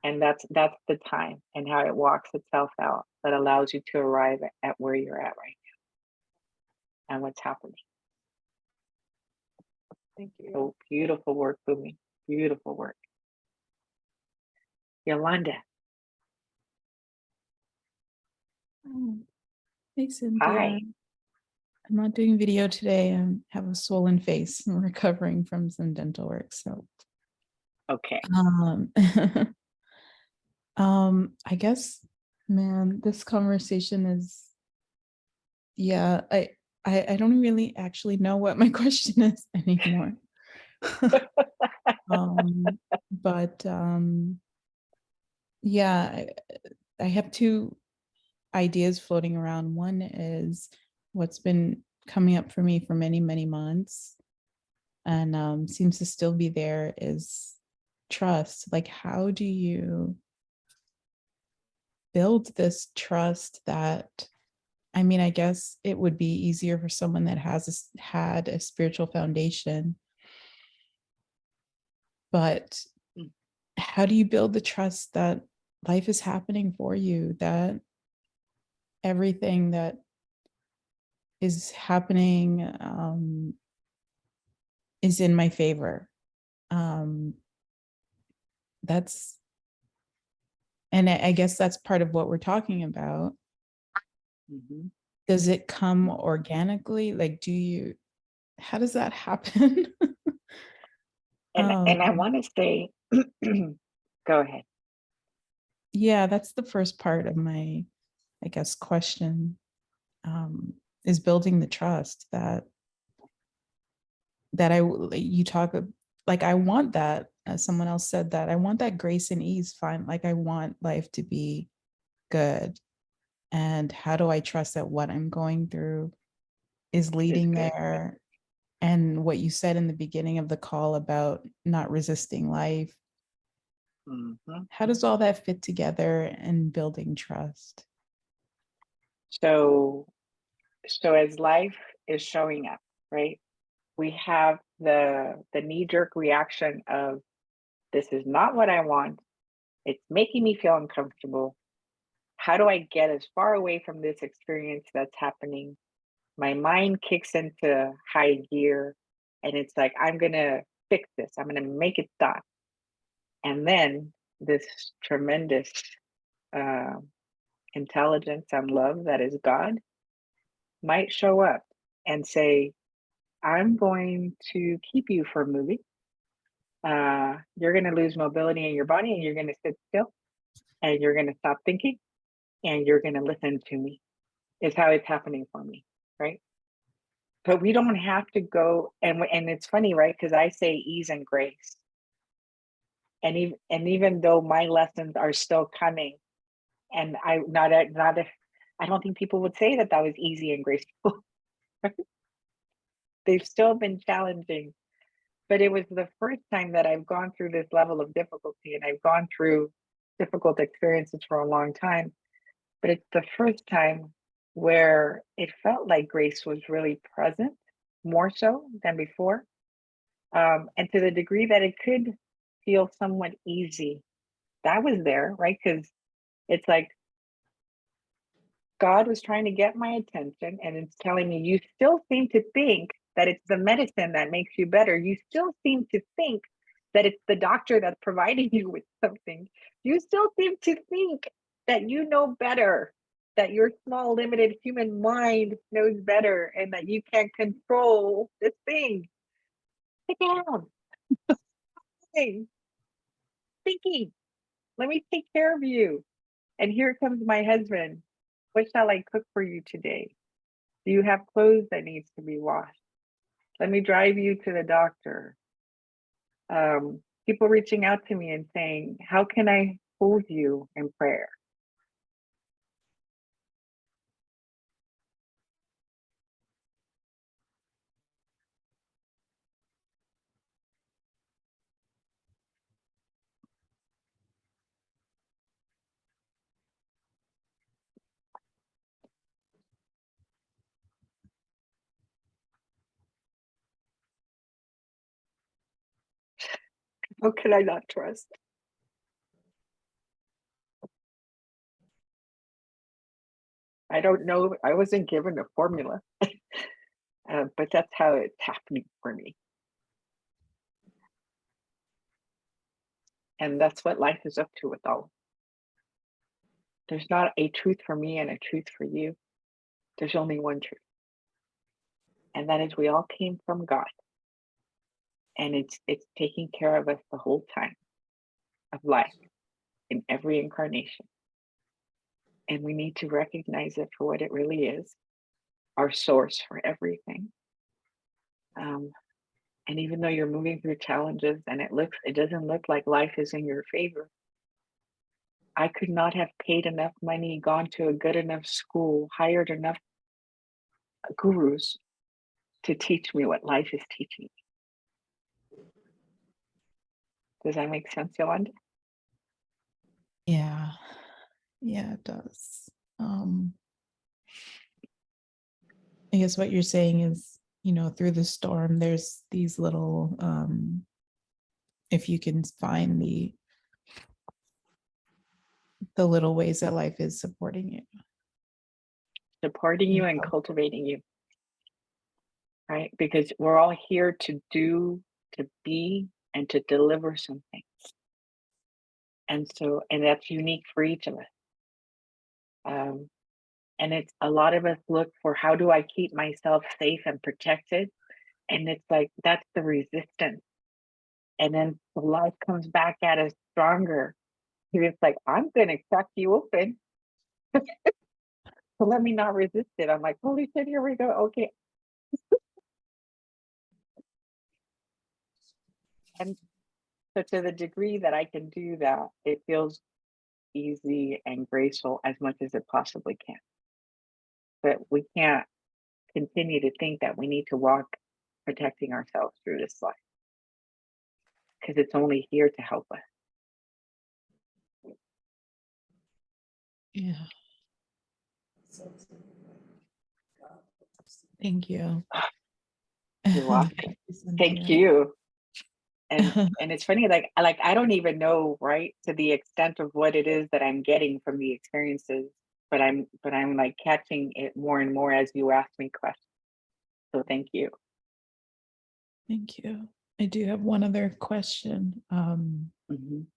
And that's the time and how it walks itself out that allows you to arrive at where you're at right now and what's happening. Thank you. So beautiful work, Bumi. Beautiful work. Yolanda. Hey, Cynthia. Hi. I'm not doing video today. I have a swollen face. I'm recovering from some dental work. So, Okay. I guess, man, this conversation is, yeah, I don't really actually know what my question is anymore. But yeah, I have two ideas floating around. One is what's been coming up for me for many, many months and seems to still be there is trust. Like, how do you build this trust that, I mean, I guess it would be easier for someone that has had a spiritual foundation, but how do you build the trust that life is happening for you, that everything that is happening is in my favor? That's, and I guess that's part of what we're talking about. Mhm. Does it come organically? Like, how does that happen? And I want to say, go ahead. Yeah, that's the first part of my, I guess, question, is building the trust that you talk like I want that, as someone else said, that I want that grace and ease, fine. Like I want life to be good. And how do I trust that what I'm going through is leading good. there? And what you said in the beginning of the call about not resisting life, Mhm. how does all that fit together in building trust? So, so as life is showing up, right? We have the knee-jerk reaction of, this is not what I want. It's making me feel uncomfortable. How do I get as far away from this experience that's happening? My mind kicks into high gear and it's like, I'm gonna fix this. I'm gonna make it stop. And then this tremendous uh, intelligence and love that is God might show up and say, I'm going to keep you from moving. You're going to lose mobility in your body and you're going to sit still and you're going to stop thinking and you're going to listen to me, is how it's happening for me, right? But we don't have to go, and it's funny, right? Because I say ease and grace. And even though my lessons are still coming, and I don't think people would say that that was easy and graceful. They've still been challenging, but it was the first time that I've gone through this level of difficulty, and I've gone through difficult experiences for a long time, but it's the first time where it felt like grace was really present, more so than before. And to the degree that it could feel somewhat easy, that was there, right? Because it's like God was trying to get my attention and it's telling me, you still seem to think that it's the medicine that makes you better. You still seem to think that it's the doctor that's providing you with something. You still seem to think that you know better, that your small, limited human mind knows better, and that you can control this thing. Sit down. Hey, thinking, let me take care of you. And here comes my husband. What shall I cook for you today? Do you have clothes that needs to be washed? Let me drive you to the doctor. People reaching out to me and saying, how can I hold you in prayer? How can I not trust? I don't know. I wasn't given a formula, but that's how it's happening for me. And that's what life is up to with all. There's not a truth for me and a truth for you. There's only one truth. And that is, we all came from God. And it's taking care of us the whole time of life, in every incarnation. And we need to recognize it for what it really is, our source for everything. And even though you're moving through challenges and it doesn't look like life is in your favor, I could not have paid enough money, gone to a good enough school, hired enough gurus to teach me what life is teaching me. Does that make sense, Yolanda? Yeah, yeah, it does. I guess what you're saying is, through the storm, there's these little, if you can find the little ways that life is supporting you. Supporting you and cultivating you, right? Because we're all here to do, to be, and to deliver something. And that's unique for each of us. And it's a lot of us look for, how do I keep myself safe and protected? And it's like, that's the resistance. And then the life comes back at us stronger. It's like, I'm gonna crack you open. So let me not resist it. I'm like, holy shit, here we go. Okay. And so to the degree that I can do that, it feels easy and graceful as much as it possibly can. But we can't continue to think that we need to walk protecting ourselves through this life, because it's only here to help us. Yeah. Thank you. You're welcome. Thank Cynthia. you. And it's funny, like I don't even know, right, to the extent of what it is that I'm getting from the experiences, but I'm like catching it more and more as you ask me questions. So thank you. Thank you. I do have one other question. Mhm.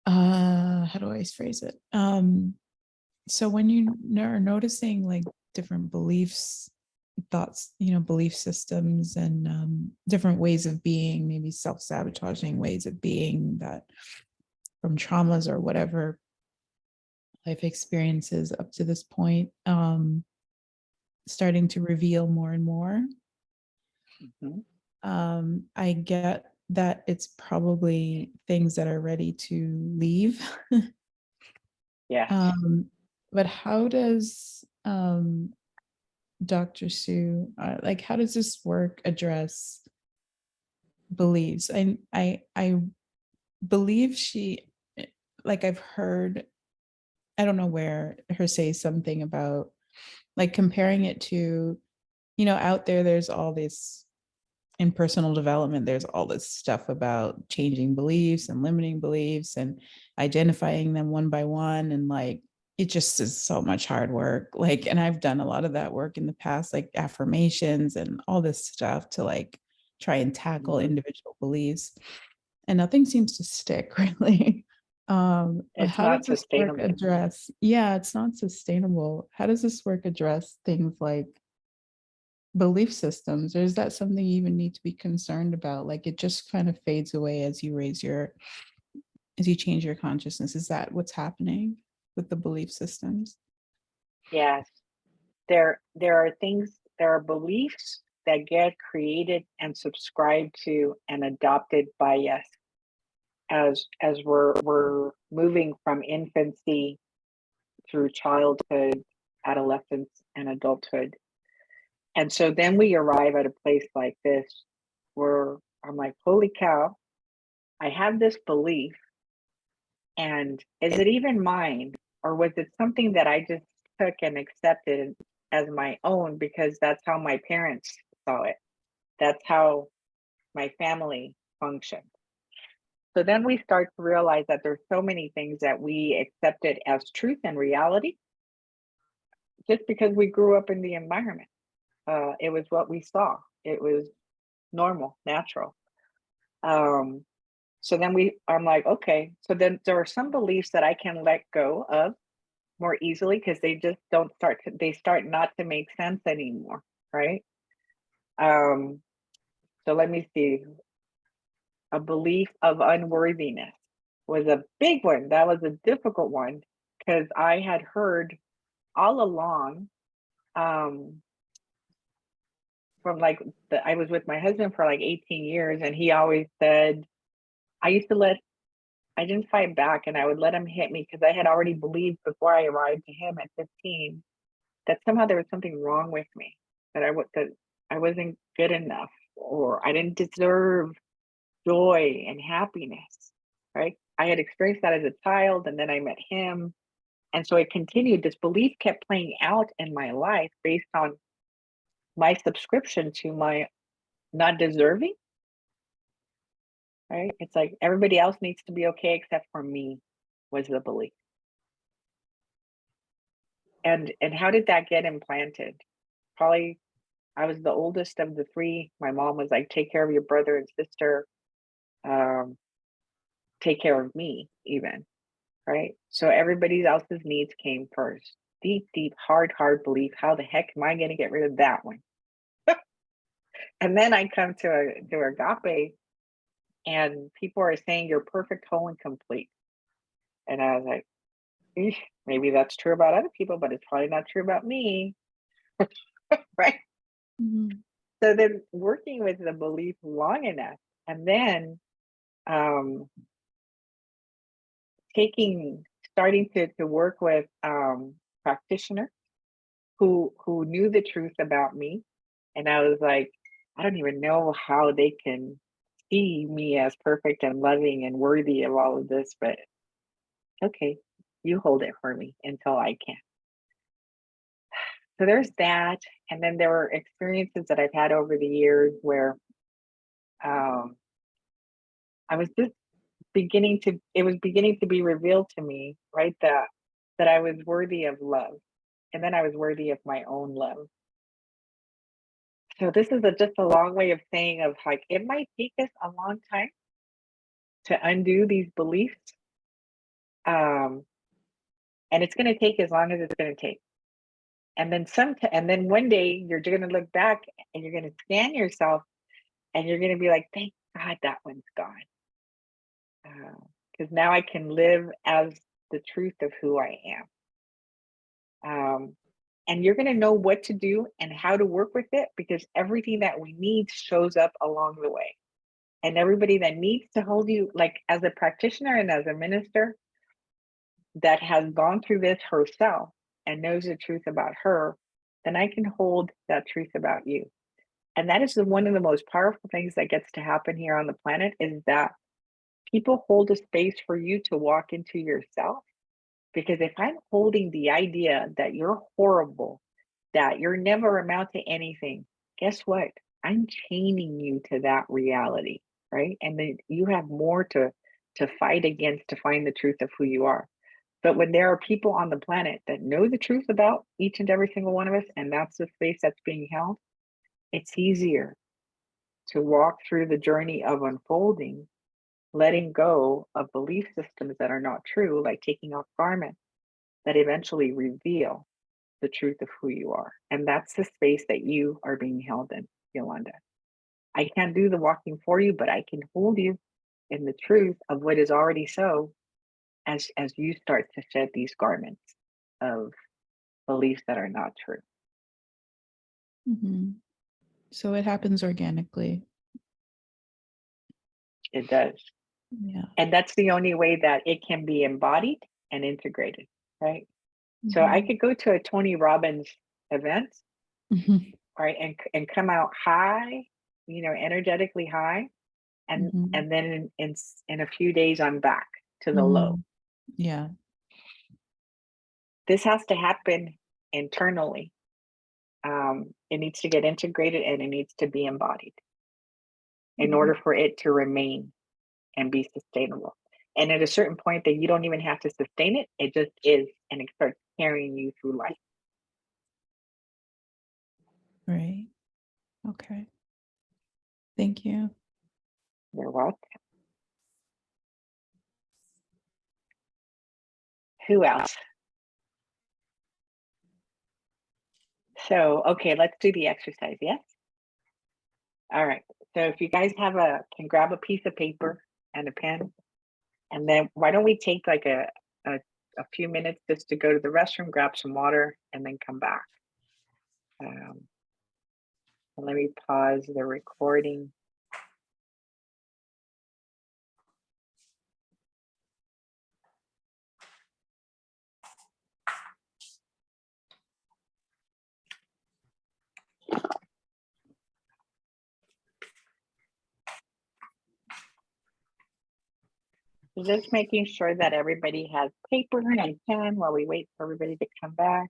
How do I phrase it? So when you are noticing like different beliefs, thoughts, belief systems and different ways of being, maybe self-sabotaging ways of being that from traumas or whatever life experiences up to this point, starting to reveal more and more. Mhm. I get that it's probably things that are ready to leave. Yeah. But how does Dr. Sue, like, how does this work address beliefs? I believe she, like, I've heard, I don't know where, her say something about like comparing it to, out there's all this in personal development, there's all this stuff about changing beliefs and limiting beliefs and identifying them one by one. And like, it just is so much hard work. Like, and I've done a lot of that work in the past, like affirmations and all this stuff to like try and tackle Mhm. individual beliefs. And nothing seems to stick really. But It's how not does this work sustainable. address? Yeah, it's not sustainable. How does this work address things like belief systems, or is that something you even need to be concerned about? Like it just kind of fades away as you as you change your consciousness. Is that what's happening with the belief systems? Yes. There are things, there are beliefs that get created and subscribed to and adopted by us as we're moving from infancy through childhood, adolescence, and adulthood. And so then we arrive at a place like this where I'm like, holy cow, I have this belief, and is it even mine? Or was it something that I just took and accepted as my own because that's how my parents saw it? That's how my family functioned. So then we start to realize that there's so many things that we accepted as truth and reality just because we grew up in the environment. It was what we saw. It was normal, natural. So then I'm like, okay, so then there are some beliefs that I can let go of more easily because they just don't they start not to make sense anymore, right? So let me see. A belief of unworthiness was a big one. That was a difficult one because I had heard all along, from like I was with my husband for like 18 years, and he always said, I didn't fight back, and I would let him hit me because I had already believed before I arrived to him at 15 that somehow there was something wrong with me, that I wasn't good enough, or I didn't deserve joy and happiness, right? I had experienced that as a child, and then I met him. And so it continued. This belief kept playing out in my life based on my subscription to my not deserving, right? It's like everybody else needs to be okay except for me, was the belief. And how did that get implanted? Probably I was the oldest of the three. My mom was like, take care of your brother and sister, take care of me, even, right? So everybody else's needs came first. Deep, deep, hard belief. How the heck am I going to get rid of that one? And then I come to Agape, and people are saying you're perfect, whole, and complete. And I was like, "Eesh, maybe that's true about other people, but it's probably not true about me." Right? Mhm. So then working with the belief long enough, and then starting to work with practitioners who knew the truth about me. And I was like, I don't even know how they can see me as perfect and loving and worthy of all of this, but okay, you hold it for me until I can. So there's that. And then there were experiences that I've had over the years where I was just it was beginning to be revealed to me, right? That I was worthy of love. And then I was worthy of my own love. So this is just a long way of saying of like, it might take us a long time to undo these beliefs. And it's going to take as long as it's going to take. And then one day you're going to look back and you're going to scan yourself and you're going to be like, thank God that one's gone. Because now I can live as the truth of who I am. And you're going to know what to do and how to work with it, because everything that we need shows up along the way. And everybody that needs to hold you, like as a practitioner and as a minister that has gone through this herself and knows the truth about her, then I can hold that truth about you. And that is one of the most powerful things that gets to happen here on the planet, is that people hold a space for you to walk into yourself. Because if I'm holding the idea that you're horrible, that you're never amount to anything, guess what? I'm chaining you to that reality, right? And then you have more to fight against to find the truth of who you are. But when there are people on the planet that know the truth about each and every single one of us, and that's the space that's being held, it's easier to walk through the journey of unfolding, letting go of belief systems that are not true, like taking off garments that eventually reveal the truth of who you are. And that's the space that you are being held in, Yolanda. I can't do the walking for you, but I can hold you in the truth of what is already so, as you start to shed these garments of beliefs that are not true. Mhm. So it happens organically. It does. Yeah. And that's the only way that it can be embodied and integrated, right? So I could go to a Tony Robbins event, Mhm. right, and come out high, energetically high, and Mhm. and then in a few days I'm back to the low. Mhm. Yeah. This has to happen internally. It needs to get integrated and it needs to be embodied in order for it to remain and be sustainable. And at a certain point that you don't even have to sustain it, it just is, and it starts carrying you through life. Right. Okay. Thank you. You're welcome. Who else? So, okay, let's do the exercise, yes? All right, so if you guys can grab a piece of paper and a pen, and then why don't we take like a few minutes just to go to the restroom, grab some water, and then come back. Let me pause the recording. Just making sure that everybody has paper and pen while we wait for everybody to come back.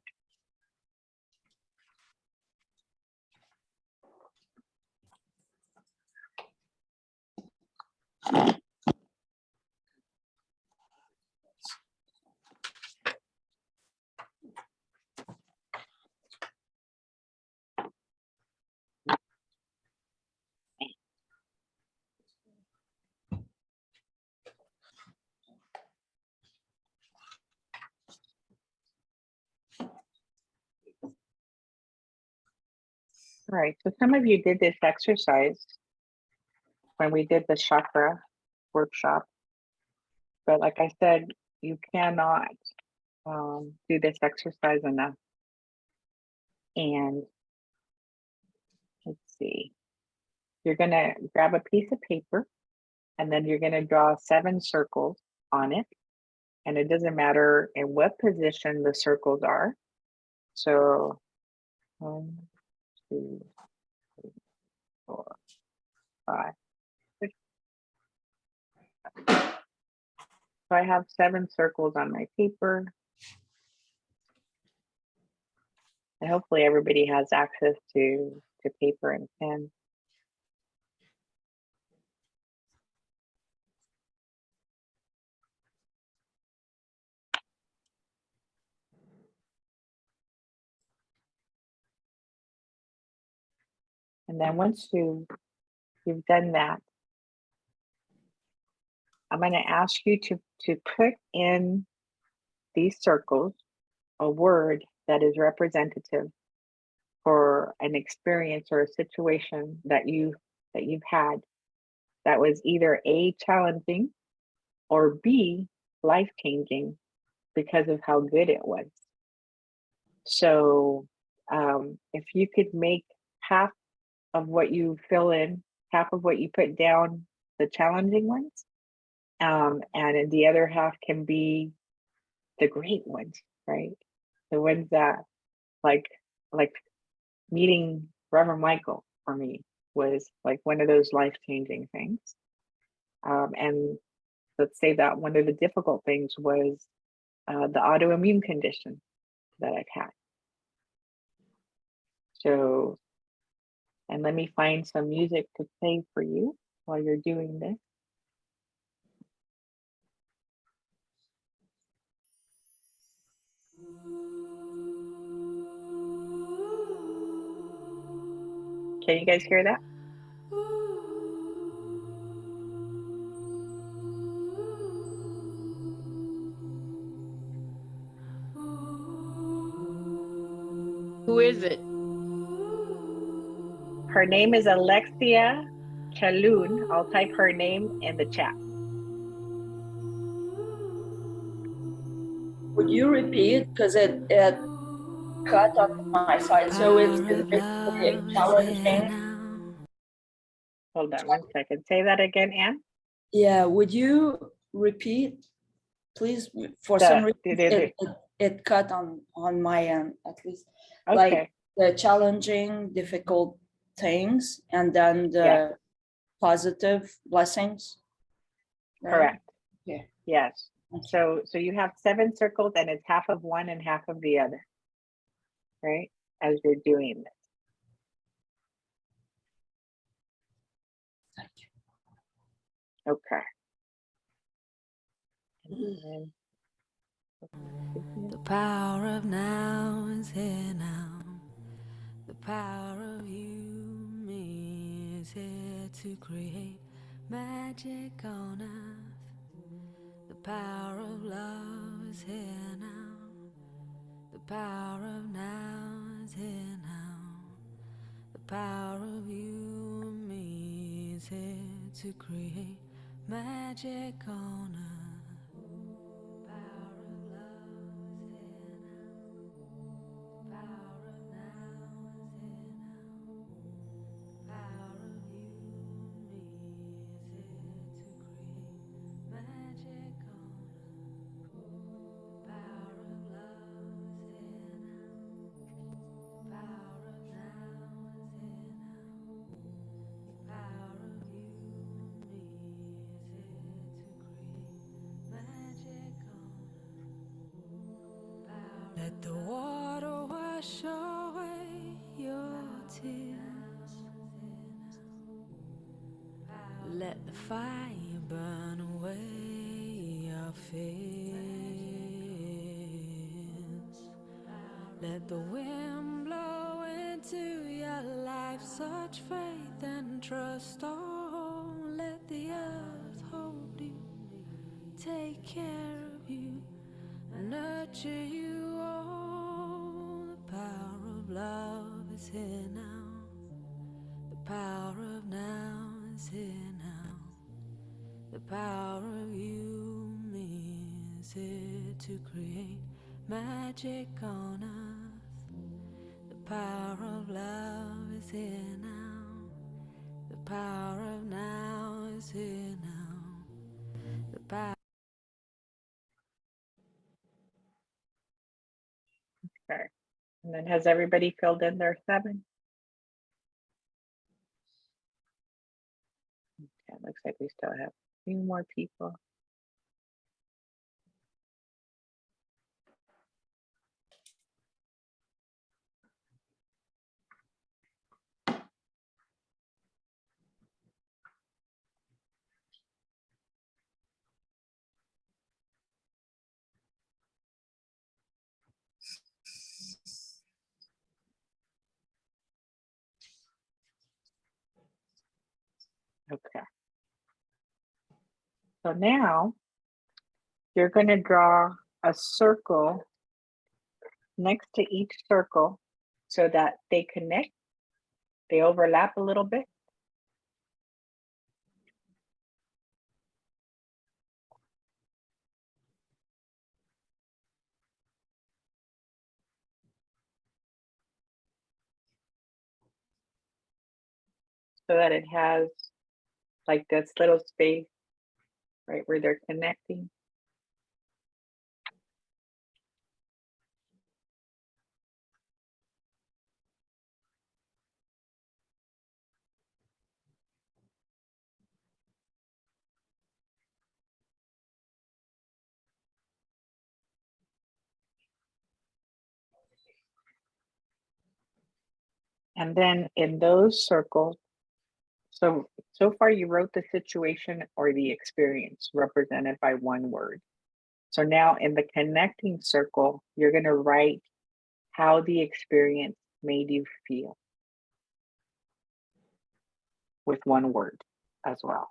All right, so some of you did this exercise when we did the chakra workshop, but like I said, you cannot do this exercise enough. And let's see. You're gonna grab a piece of paper and then you're gonna draw 7 circles on it. And it doesn't matter in what position the circles are. So 1, 2, 3, 4, 5, 6. So I have 7 circles on my paper. And hopefully everybody has access to paper and pen. And then once you've done that, I'm going to ask you to put in these circles a word that is representative for an experience or a situation that you've had that was either A, challenging, or B, life-changing because of how good it was. So if you could make half of what you fill in, half of what you put down, the challenging ones, and then the other half can be the great ones, right? The ones that like meeting Reverend Michael for me was like one of those life-changing things. And let's say that one of the difficult things was the autoimmune condition that I've had. So, and let me find some music to play for you while you're doing this. Can you guys hear that? Who is it? Her name is Alexia Chaloun. I'll type her name in the chat. Would you repeat? Because it cut off my side, so it's really challenging. Hold on 1 second. Say that again, Anne. Yeah, would you repeat, please? For some reason, it cut on my end, at least. Okay. Like the challenging, difficult things, and then the positive blessings. Right? Correct. Yeah. Yes. So you have 7 circles and it's half of one and half of the other, right? As you're doing this. Thank you. Okay. And The power of now is here now. The power of you, me, is here to create magic on earth. The power of love is here now. The power of now is here now. The power of you and me is here to create magic on earth. Power of love is here now. Power of now is here now. Power of you and me is here to create magic on earth. Power of love is here now. Power of now is here now. Power of you and me is here to create magic on earth. Let the water wash away your tears. Let the fire burn away your fears. Let the wind blow into your life such faith and trust. Oh, let the earth hold you, take care of you, and nurture you. Oh, the power of love is here now. The power of now is here now. The power of you, me, is here to create magic on earth. The power of love is here now. back. Okay. And then has everybody filled in their 7? Okay, it looks like we still have a few more people. Okay. So now you're going to draw a circle next to each circle so that they connect, they overlap a little bit. So that it has like this little space right where they're connecting. And then in those circles, so far you wrote the situation or the experience represented by one word. So now in the connecting circle, you're going to write how the experience made you feel with one word as well.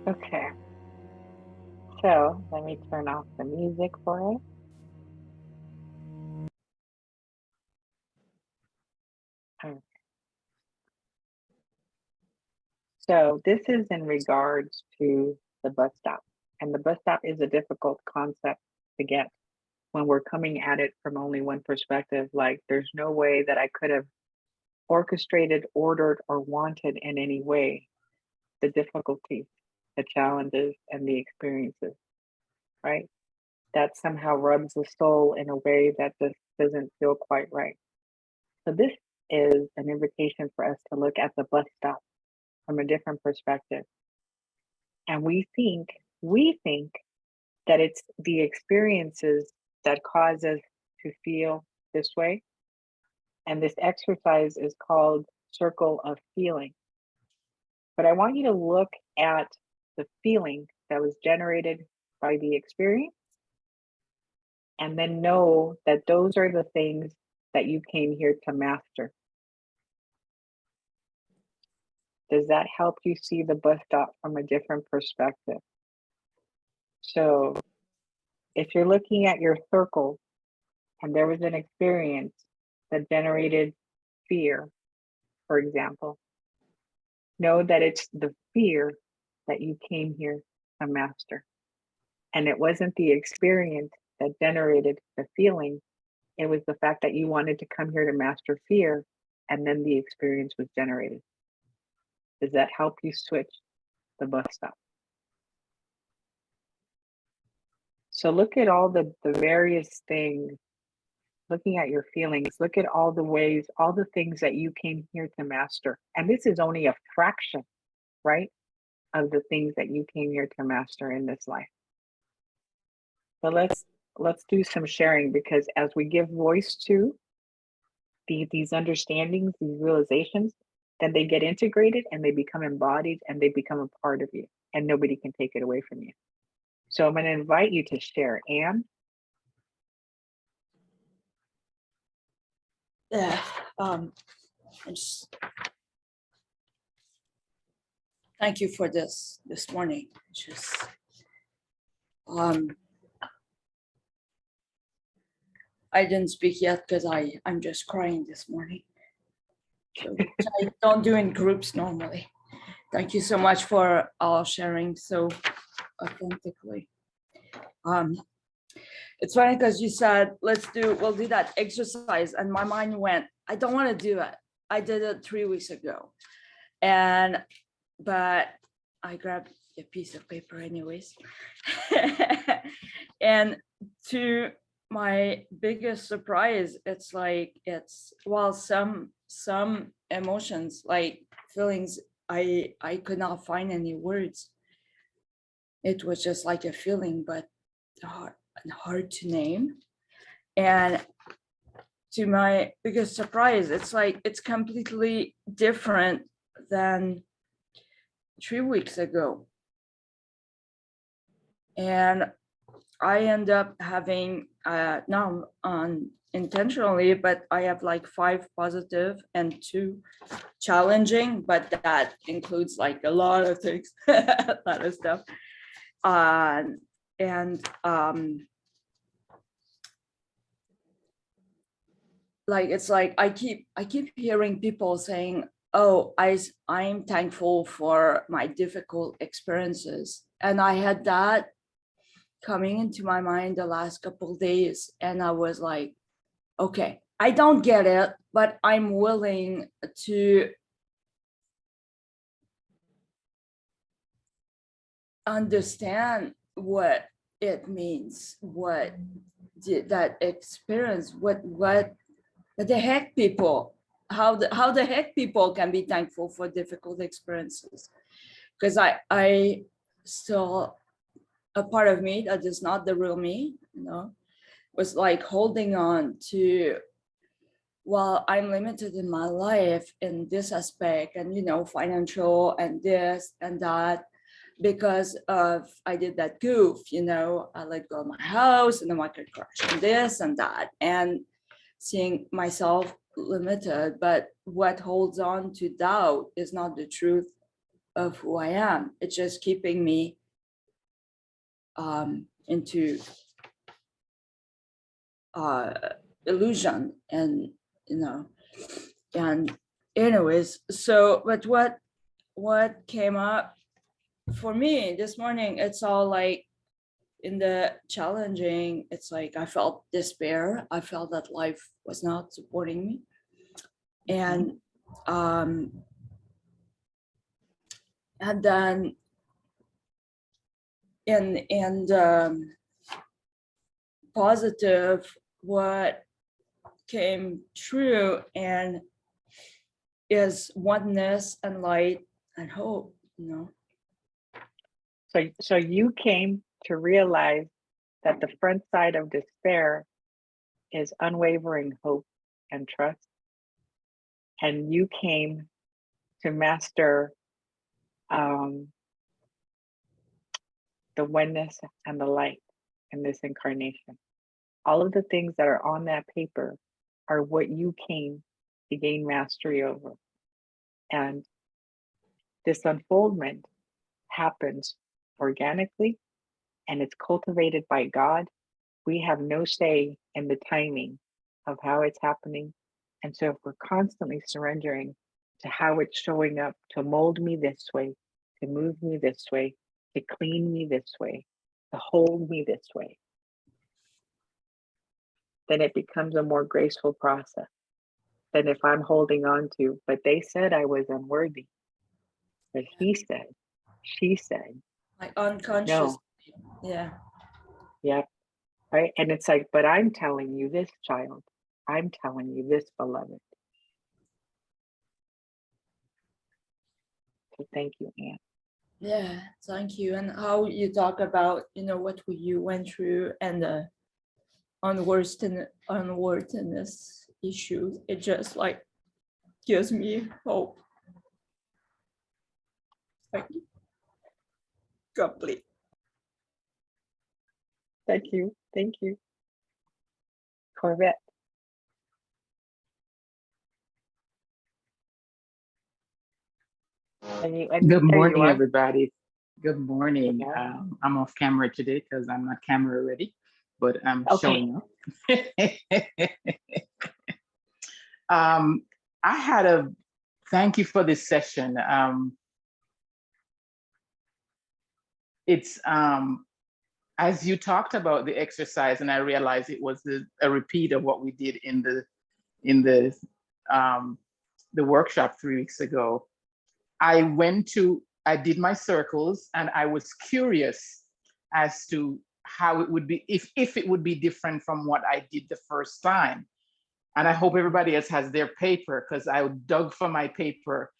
Okay. So let me turn off the music for it. Okay. So this is in regards to the bus stop. And the bus stop is a difficult concept to get when we're coming at it from only one perspective. Like there's no way that I could have orchestrated, ordered, or wanted in any way the difficulties, the challenges, and the experiences, right? That somehow rubs the soul in a way that just doesn't feel quite right. So this is an invitation for us to look at the bus stop from a different perspective. And we think that it's the experiences that cause us to feel this way. And this exercise is called Circle of Feeling. But I want you to look at the feeling that was generated by the experience, and then know that those are the things that you came here to master. Does that help you see the bus stop from a different perspective? So if you're looking at your circle and there was an experience that generated fear, for example, know that it's the fear that you came here to master. And it wasn't the experience that generated the feeling. It was the fact that you wanted to come here to master fear, and then the experience was generated. Does that help you switch the bus stop? So look at all the various things, looking at your feelings, look at all the ways, all the things that you came here to master. And this is only a fraction, right, of the things that you came here to master in this life. But let's do some sharing, because as we give voice to these understandings, these realizations, then they get integrated and they become embodied and they become a part of you, and nobody can take it away from you. So I'm going to invite you to share. Anne? Yeah, thank you for this morning. Just I didn't speak yet because I'm just crying this morning. So I don't do in groups normally. Thank you so much for all sharing so authentically. It's funny because you said we'll do that exercise, and my mind went, I don't want to do it. I did it 3 weeks ago, but I grabbed a piece of paper anyways. And to my biggest surprise, it's while some emotions, like feelings, I could not find any words. It was just like a feeling, but hard to name. And to my biggest surprise, it's completely different than 3 weeks ago. And I end up having not intentionally, but I have like 5 positive and 2 challenging, but that includes like a lot of things, a lot of stuff. Like it's like I keep hearing people saying, oh, I'm thankful for my difficult experiences. And I had that coming into my mind the last couple of days, and I was like, okay, I don't get it, but I'm willing to understand what it means, what that experience, what the heck people, how the heck people can be thankful for difficult experiences. Because I still, a part of me that is not the real me, was like holding on to, well, I'm limited in my life in this aspect, and financial and this and that, because of I did that goof, I let go of my house and the market crash and this and that, and seeing myself limited. But what holds on to doubt is not the truth of who I am. It's just keeping me into illusion, and and anyways, so but what came up for me this morning, it's all like in the challenging, it's like I felt despair. I felt that life was not supporting me. And then in positive, what came true and is oneness and light and hope, So you came to realize that the front side of despair is unwavering hope and trust. And you came to master the oneness and the light in this incarnation. All of the things that are on that paper are what you came to gain mastery over. And this unfoldment happens organically, and it's cultivated by God. We have no say in the timing of how it's happening. And so if we're constantly surrendering to how it's showing up to mold me this way, to move me this way, to clean me this way, to hold me this way, then it becomes a more graceful process than if I'm holding on to, but they said I was unworthy. But he said, she said, like unconscious. no. Yeah. Yep. Right. And it's like, but I'm telling you this, child. I'm telling you this, beloved. So thank you, Anne. Yeah, thank you. And how you talk about, what you went through and the unworthiness issue, it just like gives me hope. Like complete. Thank you. Thank you. Corvette. Good morning, everybody. Good morning. Good morning. I'm off camera today because I'm not camera ready, but I'm showing up. I had thank you for this session. It's as you talked about the exercise, and I realized it was a repeat of what we did in the workshop 3 weeks ago. I did my circles, and I was curious as to how it would be, if it would be different from what I did the first time. And I hope everybody else has their paper, because I dug for my paper,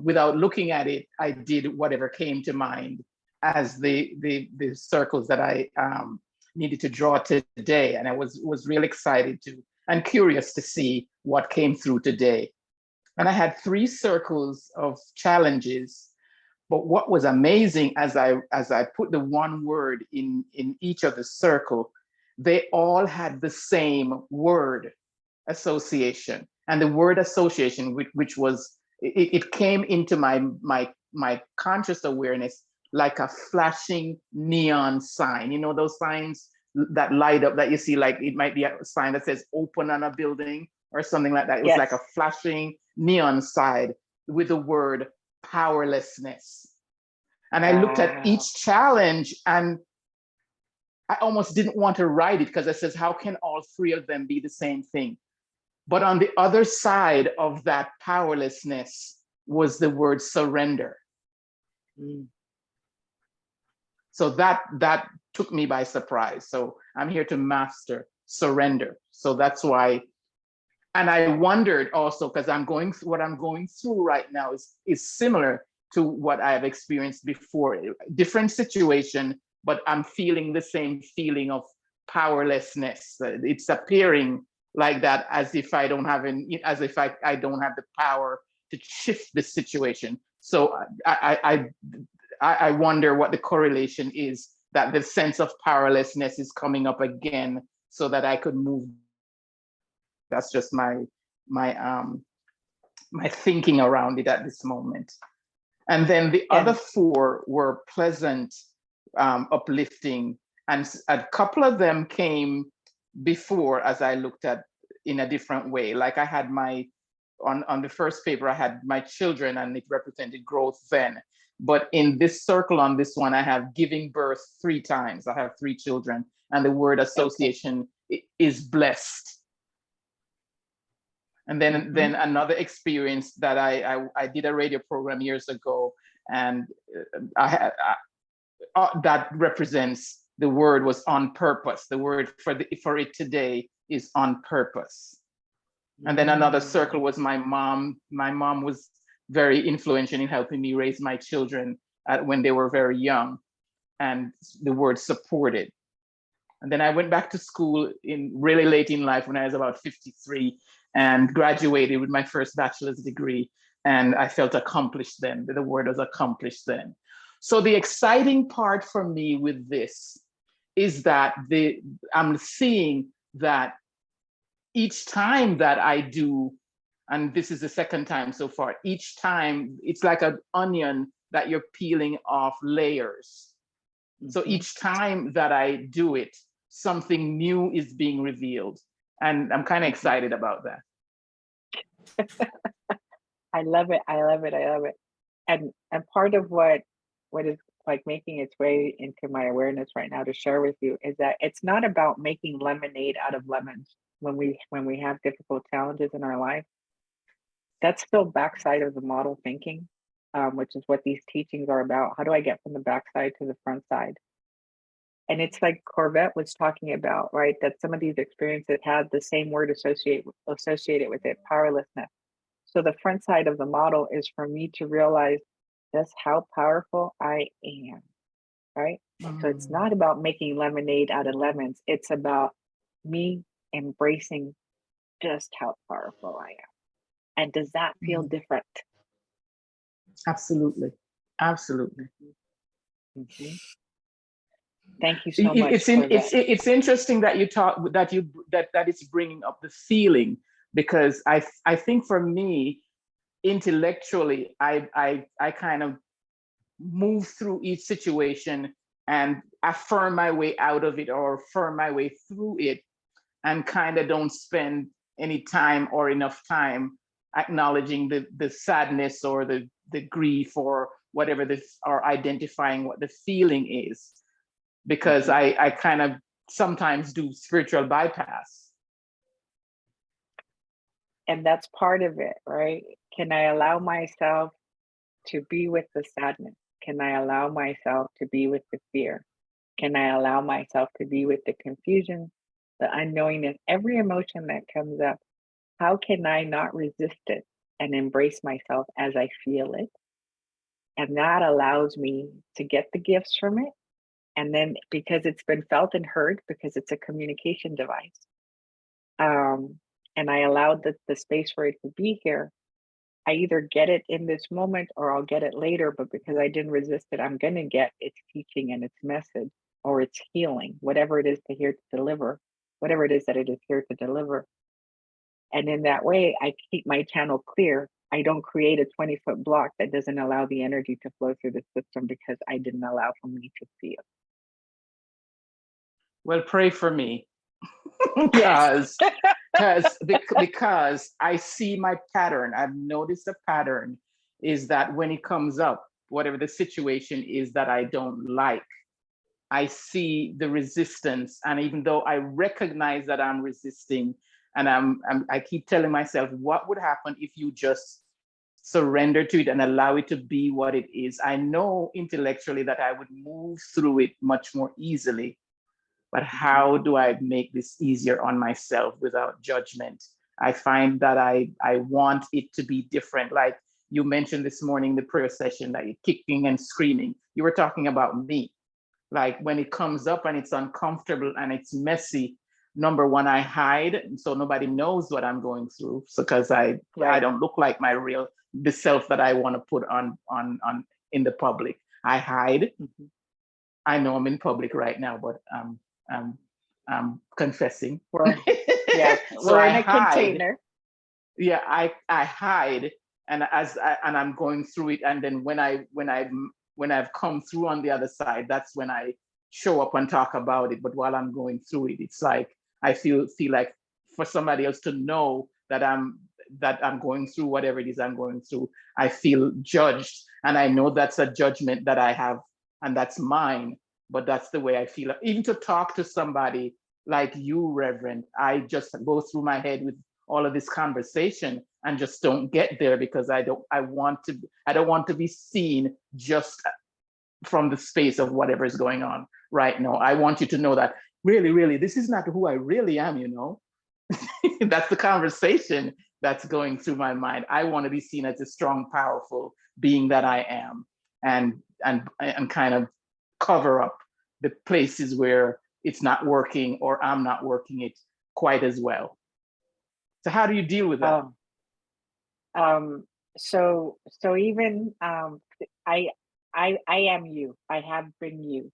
without looking at it. I did whatever came to mind as the circles that I needed to draw today. And I was real excited and curious to see what came through today. And I had 3 circles of challenges. But what was amazing, as I put the one word in each of the circle, they all had the same word association. And the word association, which was, it came into my conscious awareness like a flashing neon sign. Those signs that light up that you see, like it might be a sign that says open on a building or something like that. It was like a flashing neon sign with the word powerlessness. And I looked at each challenge, and I almost didn't want to write it, because it says, how can all 3 of them be the same thing? But on the other side of that powerlessness was the word surrender. So that took me by surprise. So I'm here to master surrender. So that's why. And I wondered also, because what I'm going through right now is similar to what I have experienced before. Different situation, but I'm feeling the same feeling of powerlessness. It's appearing like that, as if I don't have I don't have the power to shift the situation. So I wonder what the correlation is, that the sense of powerlessness is coming up again, so that I could move. That's just my thinking around it at this moment. And then the Yeah. other 4 were pleasant, uplifting, and a couple of them came before as I looked at in a different way. Like I had on the first paper, I had my children and it represented growth then. But in this circle on this one, I have giving birth 3 times. I have 3 children, and the word association is blessed. And then another experience that I did a radio program years ago, and I had that represents the word was on purpose. The word for it today is on purpose. And then another circle was my mom. My mom was very influential in helping me raise my children when they were very young, and the word supported. And then I went back to school in really late in life when I was about 53 and graduated with my first bachelor's degree. And I felt accomplished then. The word was accomplished then. So the exciting part for me with this is that I'm seeing that each time that I do, and this is the second time so far, each time it's like an onion that you're peeling off layers. So each time that I do it, something new is being revealed. And I'm kind of excited about that. I love it. I love it. I love it. And part of what is like making its way into my awareness right now to share with you is that it's not about making lemonade out of lemons when we have difficult challenges in our life. That's still backside of the model thinking, which is what these teachings are about. How do I get from the backside to the front side? And it's like Corvette was talking about, right? That some of these experiences had the same word associated with it, powerlessness. So the front side of the model is for me to realize just how powerful I am, right? So it's not about making lemonade out of lemons. It's about me embracing just how powerful I am. And does that feel different? Absolutely. Absolutely. Mm-hmm. Thank you so much. It's interesting that you talk that it's bringing up the feeling, because I think for me, intellectually, I kind of move through each situation and affirm my way out of it or affirm my way through it, and kind of don't spend any time or enough time acknowledging the sadness or the grief or whatever this, or identifying what the feeling is, because I kind of sometimes do spiritual bypass. And that's part of it, right? Can I allow myself to be with the sadness? Can I allow myself to be with the fear? Can I allow myself to be with the confusion, the unknowingness, every emotion that comes up? How can I not resist it and embrace myself as I feel it? And that allows me to get the gifts from it. And then because it's been felt and heard, because it's a communication device, and I allowed the space for it to be here, I either get it in this moment or I'll get it later. But because I didn't resist it, I'm going to get its teaching and its message or its healing, whatever it is to here to deliver, whatever it is that it is here to deliver. And in that way, I keep my channel clear. I don't create a 20-foot block that doesn't allow the energy to flow through the system because I didn't allow for me to feel. Well, pray for me. because I see my pattern. I've noticed a pattern is that when it comes up, whatever the situation is that I don't like, I see the resistance. And even though I recognize that I'm resisting, and I keep telling myself, what would happen if you just surrender to it and allow it to be what it is? I know intellectually that I would move through it much more easily. But how do I make this easier on myself without judgment? I find that I want it to be different. Like you mentioned this morning, the prayer session, that you're kicking and screaming. You were talking about me. Like when it comes up and it's uncomfortable and it's messy, number one, I hide, so nobody knows what I'm going through. So because I don't look like the self that I want to put on in the public. I hide. Mm-hmm. I know I'm in public right now, but I'm confessing. We're in a container. Yeah, I hide, and I'm going through it, and then when I've come through on the other side, that's when I show up and talk about it. But while I'm going through it, it's like I feel like for somebody else to know that I'm going through whatever it is I'm going through, I feel judged, and I know that's a judgment that I have, and that's mine. But that's the way I feel. Even to talk to somebody like you, Reverend, I just go through my head with all of this conversation and just don't get there, because I don't want to be seen just from the space of whatever is going on right now. I want you to know that really, this is not who I really am, you know. That's the conversation that's going through my mind. I want to be seen as a strong, powerful being that I am, and kind of cover up the places where it's not working or I'm not working it quite as well. So how do you deal with that? So even I am you. I have been you.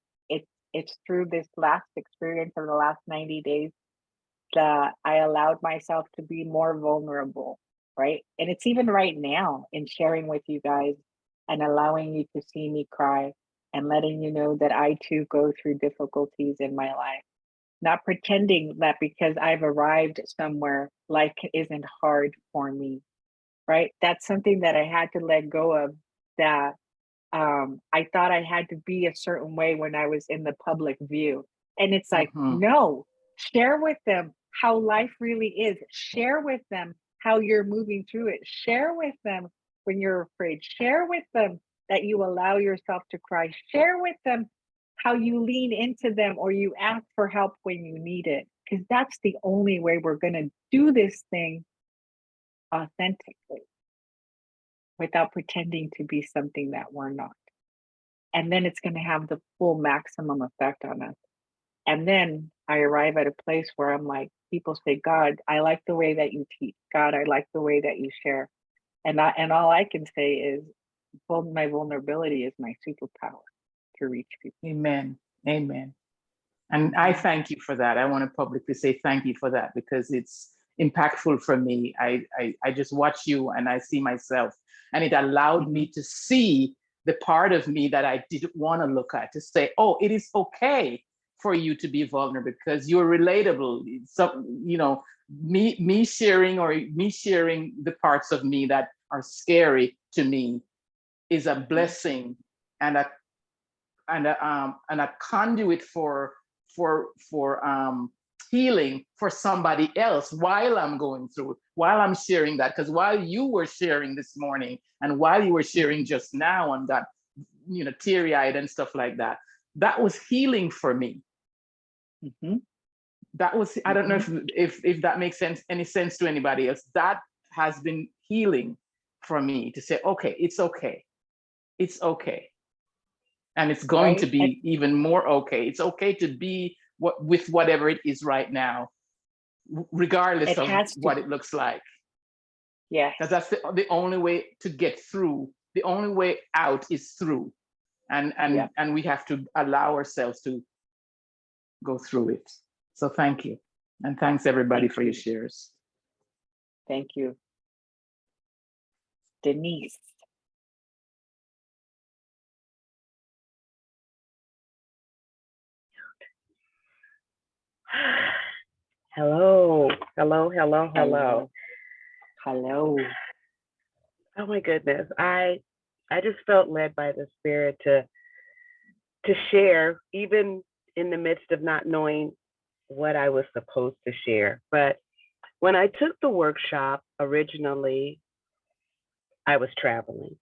It's through this last experience of the last 90 days that I allowed myself to be more vulnerable, right? And it's even right now in sharing with you guys and allowing you to see me cry and letting you know that I too go through difficulties in my life. Not pretending that because I've arrived somewhere, life isn't hard for me, right? That's something that I had to let go of, that I thought I had to be a certain way when I was in the public view. And it's like, no, share with them how life really is. Share with them how you're moving through it. Share with them when you're afraid. Share with them that you allow yourself to cry. Share with them how you lean into them or you ask for help when you need it. Because that's the only way we're going to do this thing authentically, without pretending to be something that we're not. And then it's going to have the full maximum effect on us. And then I arrive at a place where I'm like, people say, God, I like the way that you teach. God, I like the way that you share. And all I can say is, well, my vulnerability is my superpower to reach people. Amen. Amen. And I thank you for that. I want to publicly say thank you for that, because it's impactful for me. I just watch you and I see myself, and it allowed me to see the part of me that I didn't want to look at, to say, oh, it is okay for you to be vulnerable because you're relatable. So, you know, me sharing the parts of me that are scary to me is a blessing and a conduit for healing for somebody else while I'm going through, while I'm sharing that. Because while you were sharing this morning and while you were sharing just now and got, you know, teary-eyed and stuff like that, that was healing for me. That was, I don't know if that makes sense, any sense to anybody else. That has been healing for me, to say, okay, it's okay. It's okay. And it's going to be even more okay. It's okay to be with whatever it is right now, regardless of what it looks like. Yeah. Because that's the only way to get through. The only way out is through. And we have to allow ourselves to go through it. So thank you. And thanks everybody for your shares. Thank you. Denise. Hello. Hello. Oh my goodness. I just felt led by the Spirit to share, even in the midst of not knowing what I was supposed to share. But when I took the workshop originally, I was traveling.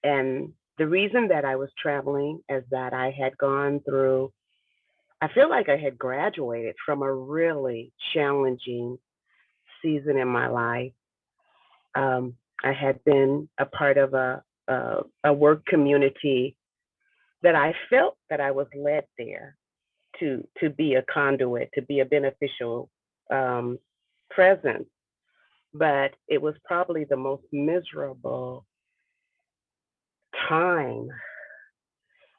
And the reason that I was traveling is that I had gone through, I feel like I had graduated from a really challenging season in my life. I had been a part of a work community that I felt that I was led there to be a conduit, to be a beneficial presence. But it was probably the most miserable time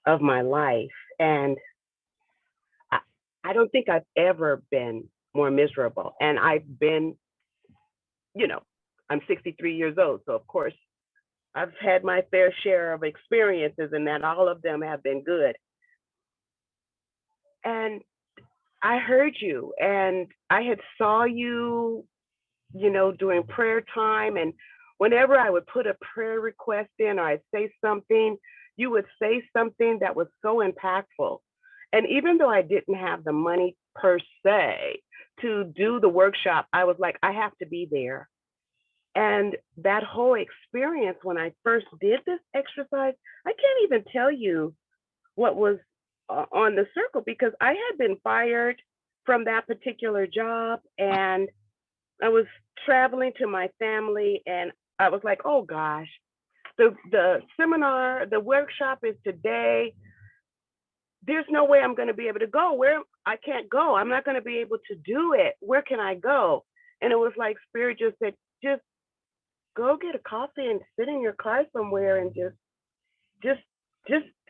of my life. And I don't think I've ever been more miserable. And I've been, you know, I'm 63 years old. So of course, I've had my fair share of experiences, and that all of them have been good. And I heard you, and I had saw you, during prayer time. And whenever I would put a prayer request in or I'd say something, you would say something that was so impactful. And even though I didn't have the money per se to do the workshop, I was like, I have to be there. And that whole experience, when I first did this exercise, I can't even tell you what was on the circle, because I had been fired from that particular job, and I was traveling to my family, and I was like, oh gosh, the seminar, the workshop is today. There's no way I'm going to be able to go. Where I can't go. I'm not going to be able to do it. Where can I go? And it was like Spirit just said, just go get a coffee and sit in your car somewhere and just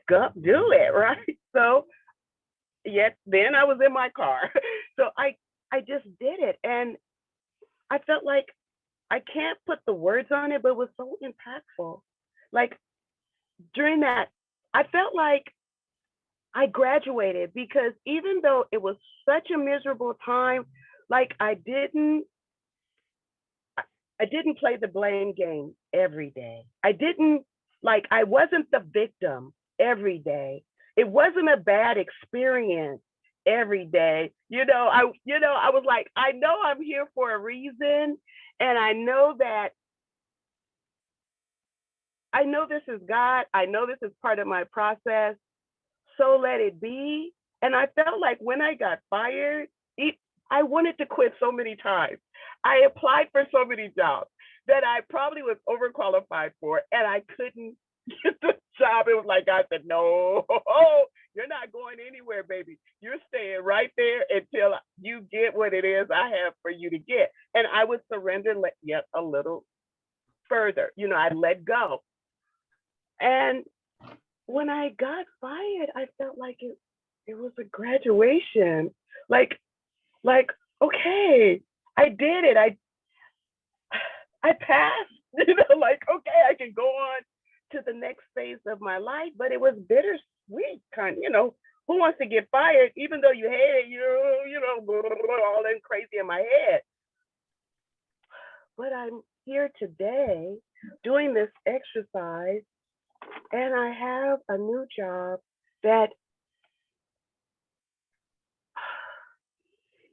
go do it, right? So yet then I was in my car. So I just did it, and I felt like, I can't put the words on it, but it was so impactful. Like during that, I felt like I graduated, because even though it was such a miserable time, like I didn't play the blame game every day. I wasn't the victim every day. It wasn't a bad experience every day. I was like, I know I'm here for a reason. And I know this is God. I know this is part of my process. So let it be. And I felt like when I got fired, I wanted to quit so many times. I applied for so many jobs that I probably was overqualified for, and I couldn't get the job. It was like God said, no, you're not going anywhere, baby. You're staying right there until you get what it is I have for you to get. And I would surrender yet a little further. I'd let go. And when I got fired, I felt like it was a graduation. Like, okay, I did it. I passed, like, okay, I can go on to the next phase of my life. But it was bittersweet, who wants to get fired, even though you hate it, all in crazy in my head. But I'm here today doing this exercise, and I have a new job that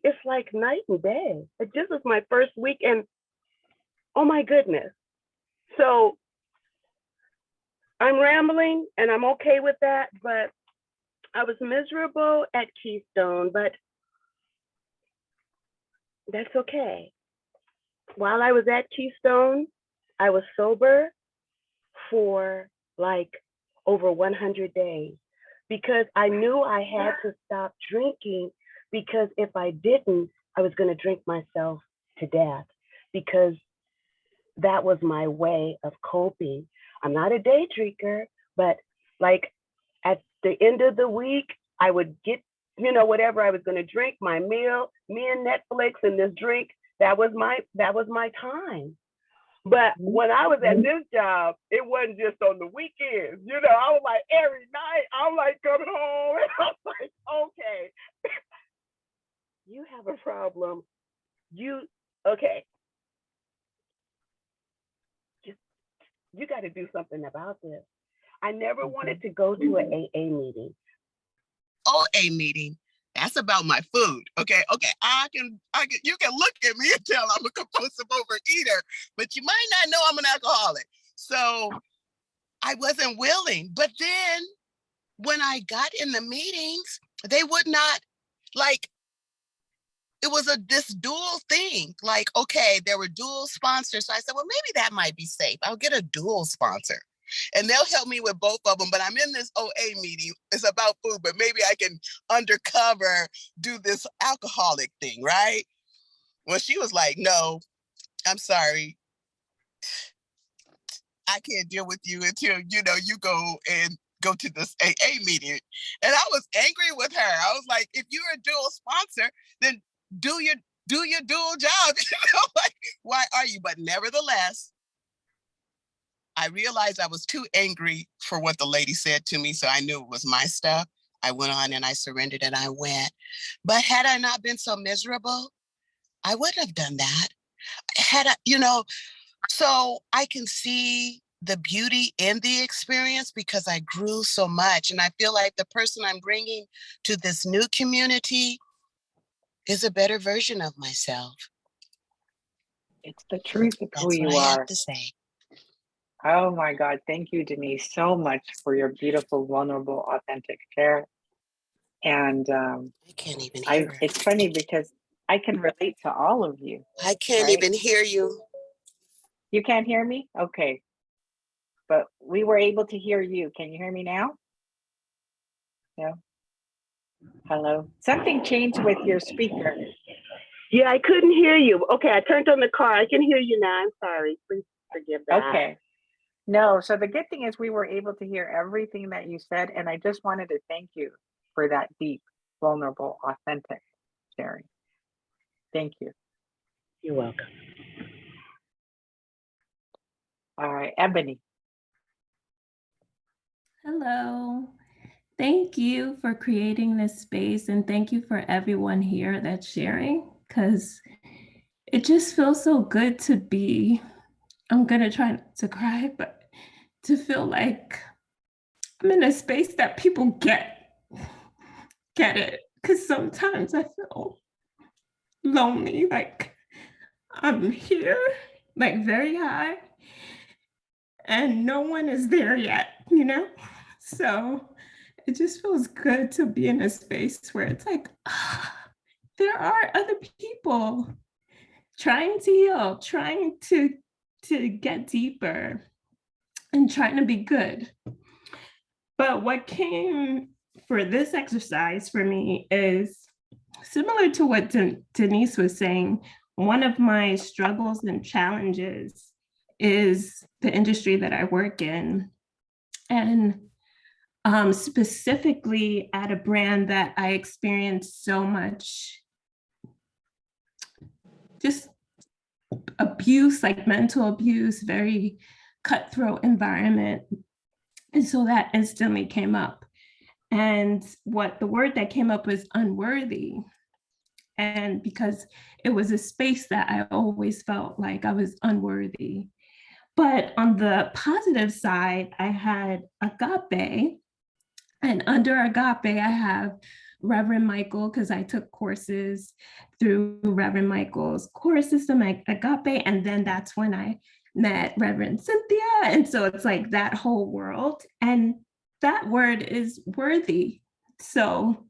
it's like night and day. This is my first week, and oh my goodness. So I'm rambling, and I'm okay with that, but I was miserable at Keystone, but that's okay. While I was at Keystone, I was sober for like over 100 days, because I knew I had to stop drinking, because if I didn't, I was going to drink myself to death, because that was my way of coping. I'm not a day drinker, but like at the end of the week, I would get, whatever I was going to drink, my meal, me and Netflix and this drink, that was my time. But when I was at this job, it wasn't just on the weekends. I was like, every night, I'm like coming home, and I was like, okay, you have a problem. Okay. You got to do something about this. I never wanted to go to an AA meeting. OA meeting. That's about my food. Okay. I can. You can look at me and tell I'm a compulsive overeater, but you might not know I'm an alcoholic. So I wasn't willing. But then when I got in the meetings, they would not it was this dual thing. Like, okay, there were dual sponsors. So I said, well, maybe that might be safe. I'll get a dual sponsor. And they'll help me with both of them. But I'm in this OA meeting. It's about food, but maybe I can undercover do this alcoholic thing, right? Well, she was like, no, I'm sorry. I can't deal with you until, you go to this AA meeting. And I was angry with her. I was like, if you're a dual sponsor, then do your dual job. Why are you? But nevertheless, I realized I was too angry for what the lady said to me, so I knew it was my stuff. I went on and I surrendered and I went. But had I not been so miserable, I wouldn't have done that. Had I, so I can see the beauty in the experience because I grew so much. And I feel like the person I'm bringing to this new community is a better version of myself. It's the truth of who That's what you I have are. to say. Oh my God. Thank you, Denise, so much for your beautiful, vulnerable, authentic share. And I can't even hear her. it's funny because I can relate to all of you. I can't right? even hear you. You can't hear me? Okay. But we were able to hear you. Can you hear me now? No? Hello? Something changed with your speaker. Yeah, I couldn't hear you. Okay, I turned on the car. I can hear you now. I'm sorry. Please forgive that. Okay. No, so the good thing is we were able to hear everything that you said. And I just wanted to thank you for that deep, vulnerable, authentic sharing. Thank you. You're welcome. All right, Ebony. Hello. Thank you for creating this space, and thank you for everyone here that's sharing, because it just feels so good to be, I'm gonna try not to cry, but to feel like I'm in a space that people get it. Because sometimes I feel lonely, like I'm here, like very high, and no one is there yet, So it just feels good to be in a space where it's like, there are other people trying to heal, trying to get deeper, and trying to be good. But what came for this exercise for me is similar to what Denise was saying. One of my struggles and challenges is the industry that I work in. And specifically at a brand that I experienced so much just abuse, like mental abuse, very cutthroat environment. And so that instantly came up. And what the word that came up was unworthy. And because it was a space that I always felt like I was unworthy. But on the positive side, I had Agape. And under Agape, I have Reverend Michael, because I took courses through Reverend Michael's course system at Agape. And then that's when I met Reverend Cynthia. And so it's like that whole world. And that word is worthy. So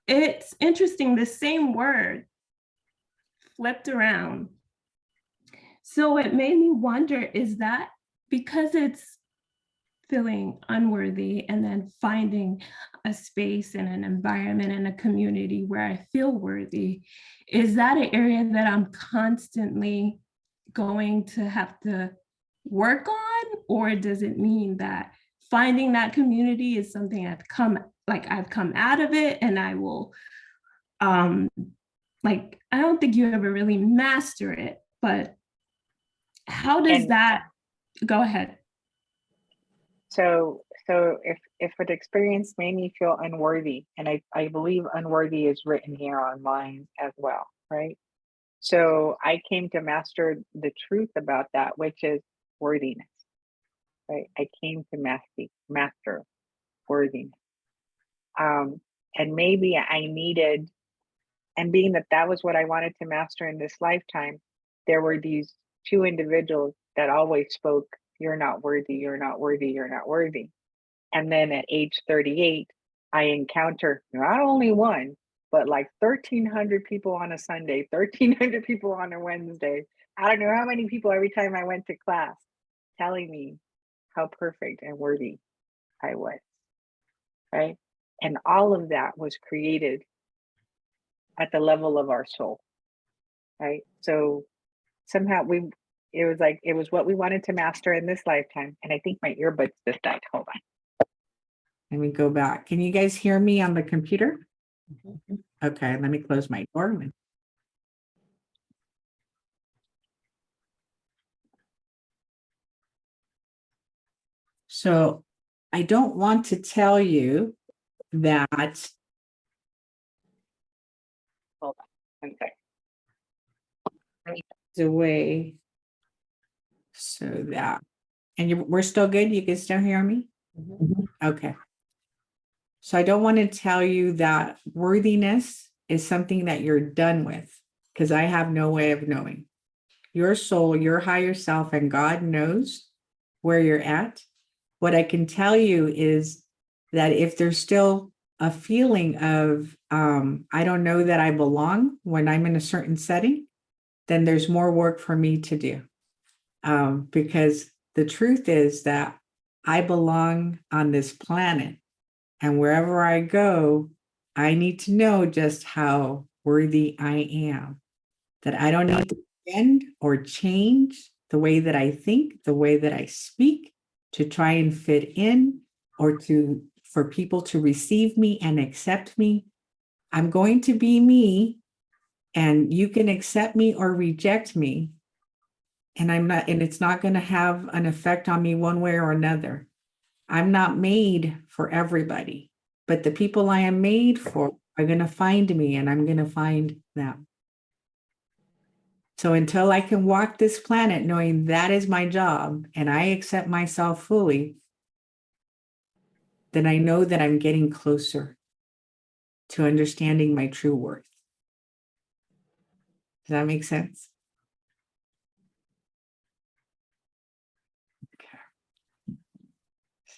it's interesting, the same word flipped around. So it made me wonder, is that because it's feeling unworthy and then finding a space and an environment and a community where I feel worthy, is that an area that I'm constantly going to have to work on? Or does it mean that finding that community is something I've come out of it and I will, I don't think you ever really master it, but how does that, go ahead. So if an experience made me feel unworthy, and I believe unworthy is written here online as well, right? So I came to master the truth about that, which is worthiness, right? I came to master worthiness. And maybe I needed, and being that was what I wanted to master in this lifetime, there were these two individuals that always spoke, "You're not worthy, you're not worthy, you're not worthy." And then at age 38, I encounter not only one, but like 1,300 people on a Sunday, 1,300 people on a Wednesday. I don't know how many people every time I went to class telling me how perfect and worthy I was, right? And all of that was created at the level of our soul, right? So somehow it was what we wanted to master in this lifetime. And I think my earbuds just died. Hold on. Let me go back. Can you guys hear me on the computer? Okay, let me close my door. So I don't want to tell you that Hold on 1 second. the way so that, and we're still good? You can still hear me? Okay. So I don't want to tell you that worthiness is something that you're done with, because I have no way of knowing. Your soul, your higher self, and God knows where you're at. What I can tell you is that if there's still a feeling of, I don't know that I belong when I'm in a certain setting, then there's more work for me to do. Because the truth is that I belong on this planet. And wherever I go, I need to know just how worthy I am, that I don't need to bend or change the way that I think, the way that I speak to try and fit in or for people to receive me and accept me. I'm going to be me, and you can accept me or reject me. And it's not going to have an effect on me one way or another. I'm not made for everybody, but the people I am made for are going to find me, and I'm going to find them. So until I can walk this planet knowing that is my job and I accept myself fully, then I know that I'm getting closer to understanding my true worth. Does that make sense?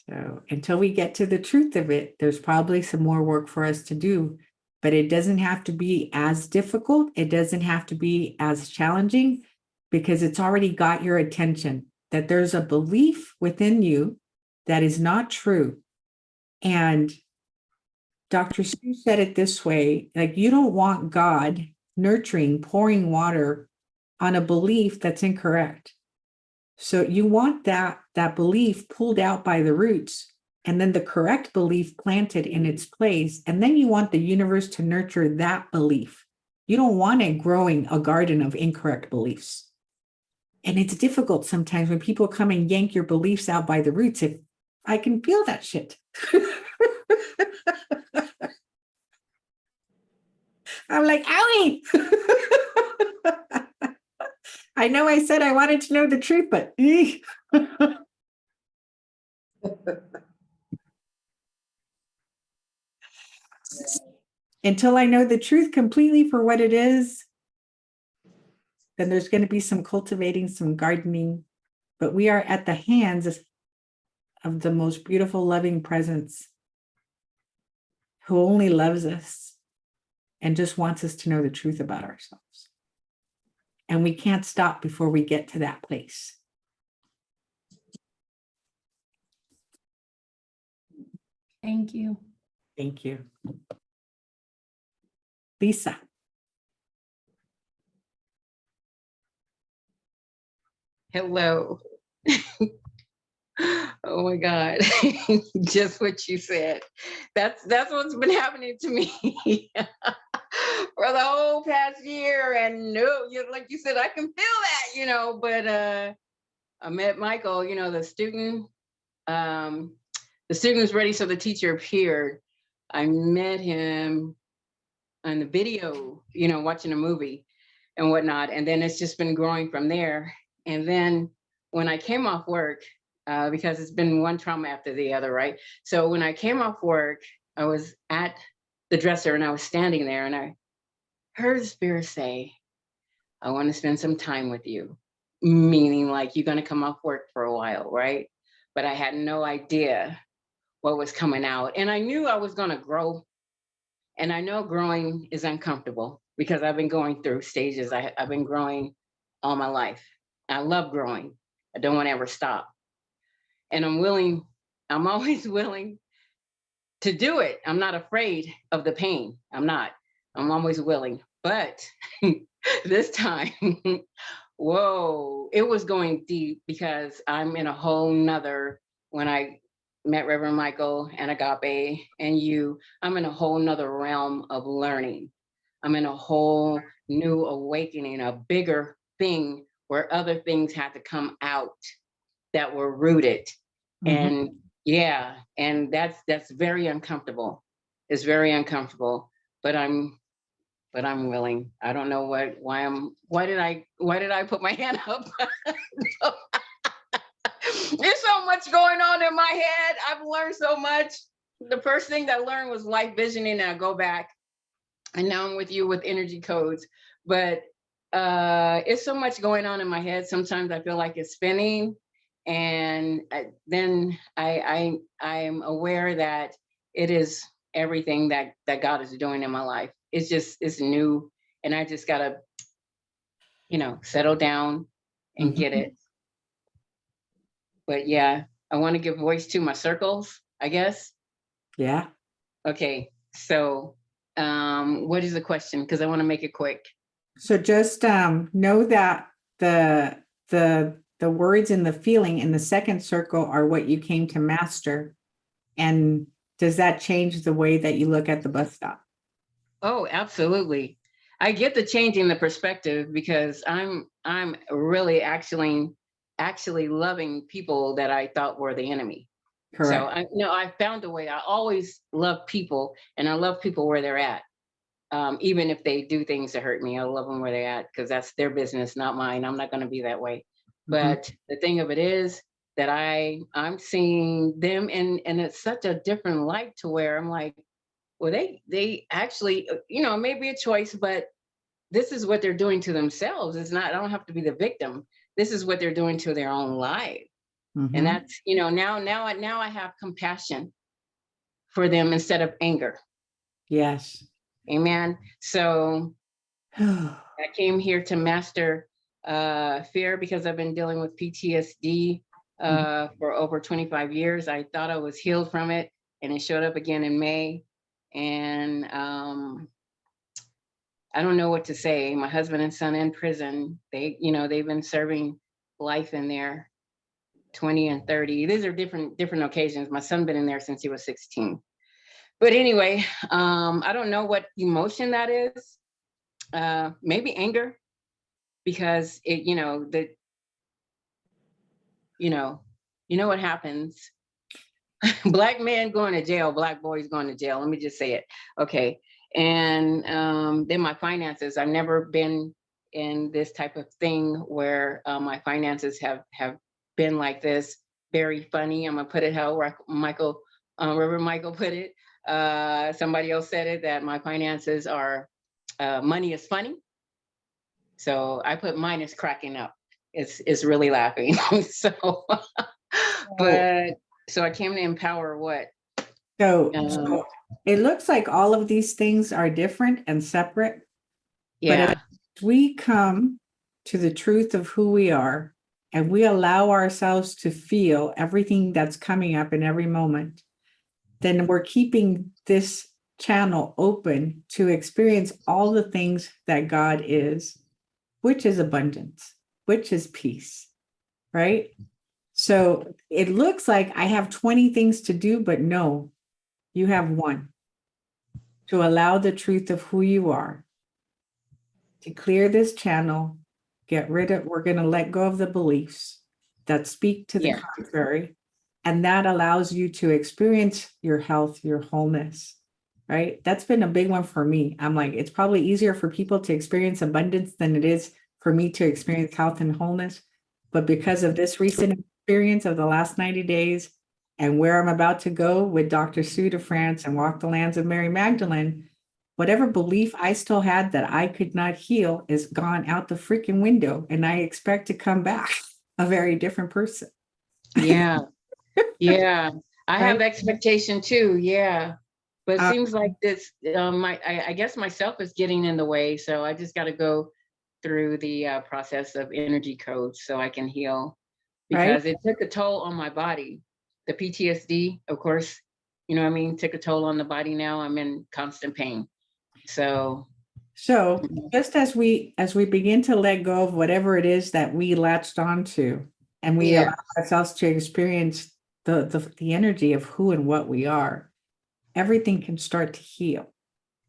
So until we get to the truth of it, there's probably some more work for us to do, but it doesn't have to be as difficult. It doesn't have to be as challenging, because it's already got your attention that there's a belief within you that is not true. And Dr. Seuss said it this way, like, you don't want God nurturing, pouring water on a belief that's incorrect. So you want that belief pulled out by the roots, and then the correct belief planted in its place. And then you want the universe to nurture that belief. You don't want it growing a garden of incorrect beliefs. And it's difficult sometimes when people come and yank your beliefs out by the roots. If I can feel that shit. I'm like, owie. I know I said I wanted to know the truth, but until I know the truth completely for what it is, then there's going to be some cultivating, some gardening, but we are at the hands of the most beautiful, loving presence who only loves us and just wants us to know the truth about ourselves. And we can't stop before we get to that place. Thank you. Thank you. Lisa. Hello. Oh my God. Just what you said. That's what's been happening to me for the whole past year. And no, like you said, I can feel that, but I met Michael, the student was ready, so the teacher appeared. I met him on the video, watching a movie and whatnot. And then it's just been growing from there. And then when I came off work, because it's been one trauma after the other, right? So when I came off work, I was at the dresser and I was standing there and I heard the spirit say, I want to spend some time with you. Meaning like, you're going to come off work for a while, right? But I had no idea what was coming out. And I knew I was going to grow. And I know growing is uncomfortable because I've been going through stages. I've been growing all my life. I love growing. I don't want to ever stop. And I'm always willing to do it. I'm not afraid of the pain. I'm always willing. But this time, whoa, it was going deep because I'm in a whole nother, when I met Reverend Michael and Agape and you, I'm in a whole nother realm of learning. I'm in a whole new awakening, a bigger thing where other things had to come out that were rooted And yeah, and that's very uncomfortable. It's very uncomfortable, but I'm willing. I don't know why did I put my hand up? There's so much going on in my head. I've learned so much. The first thing that I learned was light visioning, and I go back, and now I'm with you with energy codes. But it's so much going on in my head. Sometimes I feel like it's spinning, and then I'm aware that it is everything that God is doing in my life. It's new, and I just gotta, settle down and get it. But yeah, I want to give voice to my circles, I guess. Yeah. Okay, so what is the question? Because I want to make it quick. So just know that the words and the feeling in the second circle are what you came to master. And does that change the way that you look at the bus stop? Oh, absolutely. I get the changing the perspective, because I'm really actually loving people that I thought were the enemy. Correct. So I found a way. I always love people, and I love people where they're at. Even if they do things to hurt me, I love them where they're at, because that's their business, not mine. I'm not going to be that way. But the thing of it is that I'm seeing them and it's such a different light, to where I'm like, well, they actually, maybe a choice, but this is what they're doing to themselves. It's not, I don't have to be the victim. This is what they're doing to their own life. And that's, now I have compassion for them instead of anger. Yes. Amen. So I came here to master fear, because I've been dealing with PTSD for over 25 years. I thought I was healed from it, and it showed up again in May. And I don't know what to say. My husband and son in prison, they've been serving life in there, 20 and 30. These are different occasions. My son been in there since he was 16. But anyway, I don't know what emotion that is. Maybe anger, because it, what happens. Black man going to jail, Black boys going to jail. Let me just say it. Okay. And then my finances. I've never been in this type of thing where my finances have been like this. Very funny. I'm gonna put it how Reverend Michael put it. Somebody else said it, that my finances are money is funny. So I put mine is cracking up. It's really laughing. So I came to empower what? So it looks like all of these things are different and separate. Yeah. But if we come to the truth of who we are, and we allow ourselves to feel everything that's coming up in every moment, then we're keeping this channel open to experience all the things that God is, which is abundance, which is peace, right? So it looks like I have 20 things to do, but no, you have one: to allow the truth of who you are, to clear this channel, we're going to let go of the beliefs that speak to the contrary. And that allows you to experience your health, your wholeness, right? That's been a big one for me. I'm like, it's probably easier for people to experience abundance than it is for me to experience health and wholeness. But because of this recent experience of the last 90 days and where I'm about to go with Dr. Sue de France and Walk the Lands of Mary Magdalene, whatever belief I still had that I could not heal is gone out the freaking window. And I expect to come back a very different person. Yeah. Yeah. I have expectation too. Yeah. But it seems like this, I guess myself is getting in the way. So I just got to go through the process of energy codes so I can heal, because it took a toll on my body. The PTSD, of course, took a toll on the body. Now I'm in constant pain. So just as we begin to let go of whatever it is that we latched onto, and we allow ourselves to experience the energy of who and what we are, everything can start to heal.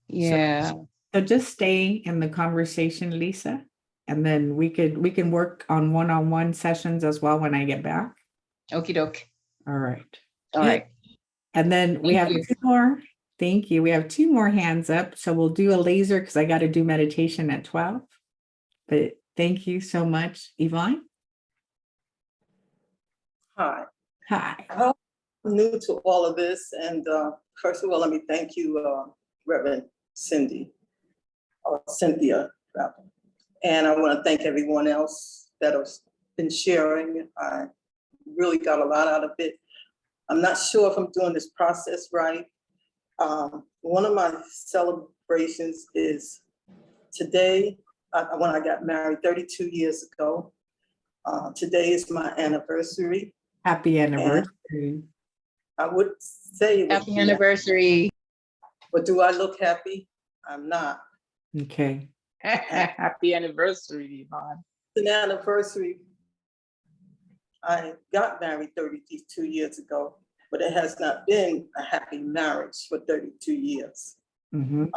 Yeah. So just stay in the conversation, Lisa, and then we can work on one-on-one sessions as well when I get back. Okie doke. All right. All right. And then we have Thank you. two more. Thank you. We have two more hands up. So we'll do a laser because I got to do meditation at 12. But thank you so much, Yvonne. Hi, Hi. I'm new to all of this, and first of all, let me thank you, Reverend Cindy, or Cynthia, rather. And I want to thank everyone else that has been sharing. I really got a lot out of it. I'm not sure if I'm doing this process right. One of my celebrations is today, when I got married 32 years ago. Today is my anniversary. Happy anniversary. I would say it would Happy be- anniversary. But do I look happy? I'm not. Okay. Happy anniversary, Yvonne. It's an anniversary. I got married 32 years ago, but it has not been a happy marriage for 32 years. Mhm.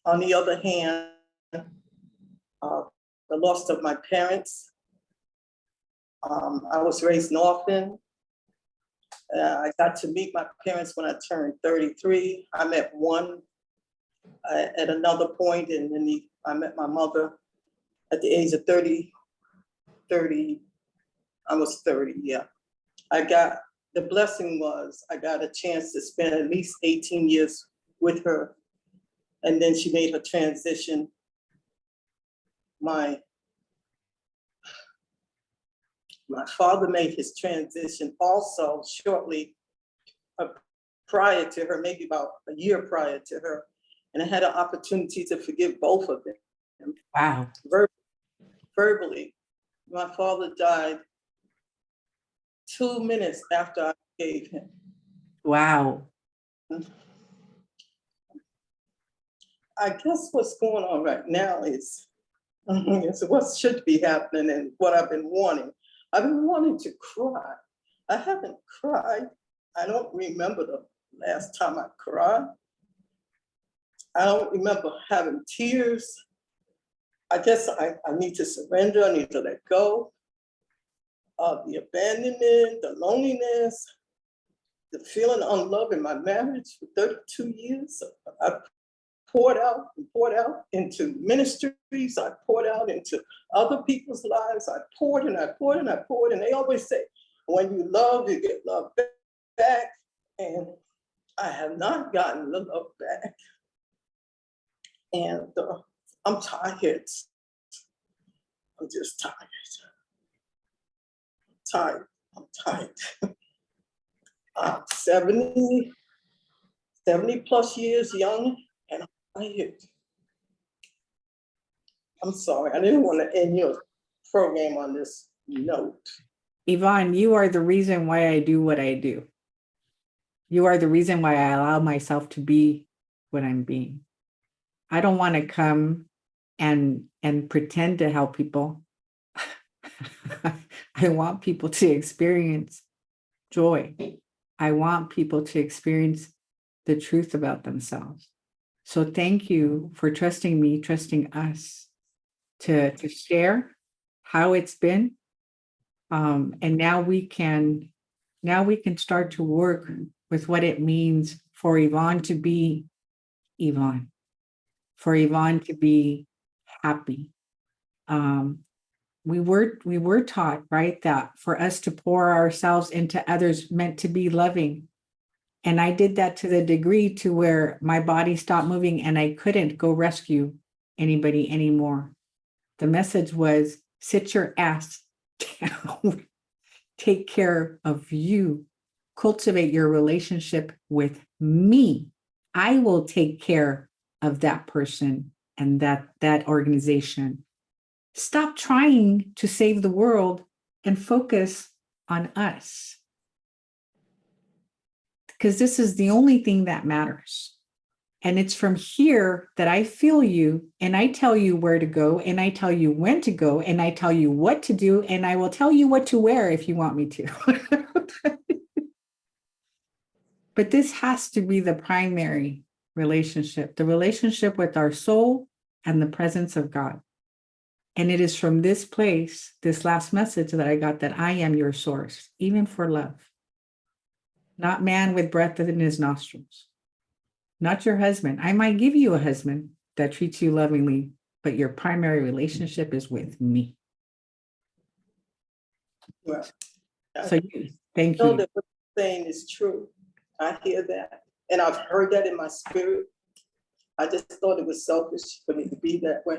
On the other hand, the loss of my parents. I was raised in orphan. I got to meet my parents when I turned 33. I met one at another point, and then I met my mother at the age of 30. I was 30, yeah. The blessing was I got a chance to spend at least 18 years with her. And then she made her transition. My father made his transition also shortly prior to her, maybe about a year prior to her. And I had an opportunity to forgive both of them. Wow. Verbally. My father died 2 minutes after I forgave him. Wow. I guess what's going on right now is what should be happening and what I've been wanting. I've been wanting to cry. I haven't cried. I don't remember the last time I cried. I don't remember having tears. I guess I need to surrender. I need to let go of the abandonment, the loneliness, the feeling unloved in my marriage for 32 years. I poured out into ministries. I poured out into other people's lives. I poured and I poured and I poured. And they always say, when you love, you get love back. And I have not gotten the love back. And I'm tired. I'm just tired. I'm tired. I'm 70 plus years young, and I'm tired. I'm sorry, I didn't want to end your program on this note. Yvonne, you are the reason why I do what I do. You are the reason why I allow myself to be what I'm being. I don't want to come and pretend to help people. I want people to experience joy. I want people to experience the truth about themselves. So thank you for trusting me, trusting us to share how it's been. And now we can start to work with what it means for Yvonne to be Yvonne, for Yvonne to be happy. We were taught, right, that for us to pour ourselves into others meant to be loving. And I did that to the degree to where my body stopped moving and I couldn't go rescue anybody anymore. The message was, sit your ass down, take care of you, cultivate your relationship with me. I will take care of that person and that organization. Stop trying to save the world and focus on us. Because this is the only thing that matters. And it's from here that I feel you and I tell you where to go and I tell you when to go and I tell you what to do and I will tell you what to wear if you want me to. But this has to be the primary relationship, the relationship with our soul and the presence of God. And it is from this place, this last message that I got, that I am your source, even for love. not man with breath in his nostrils. Not your husband. I might give you a husband that treats you lovingly, but your primary relationship is with me. Right. So thank know you. that what you're saying is true. I hear that. And I've heard that in my spirit. I just thought it was selfish for me to be that way.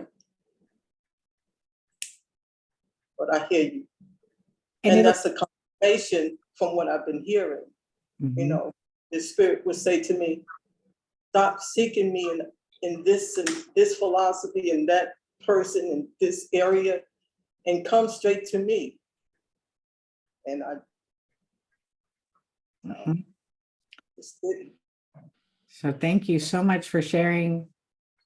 But I hear you. And that's a confirmation from what I've been hearing. You know, the spirit would say to me, stop seeking me in this and this philosophy and that person in this area and come straight to me. And I just didn't. So thank you so much for sharing.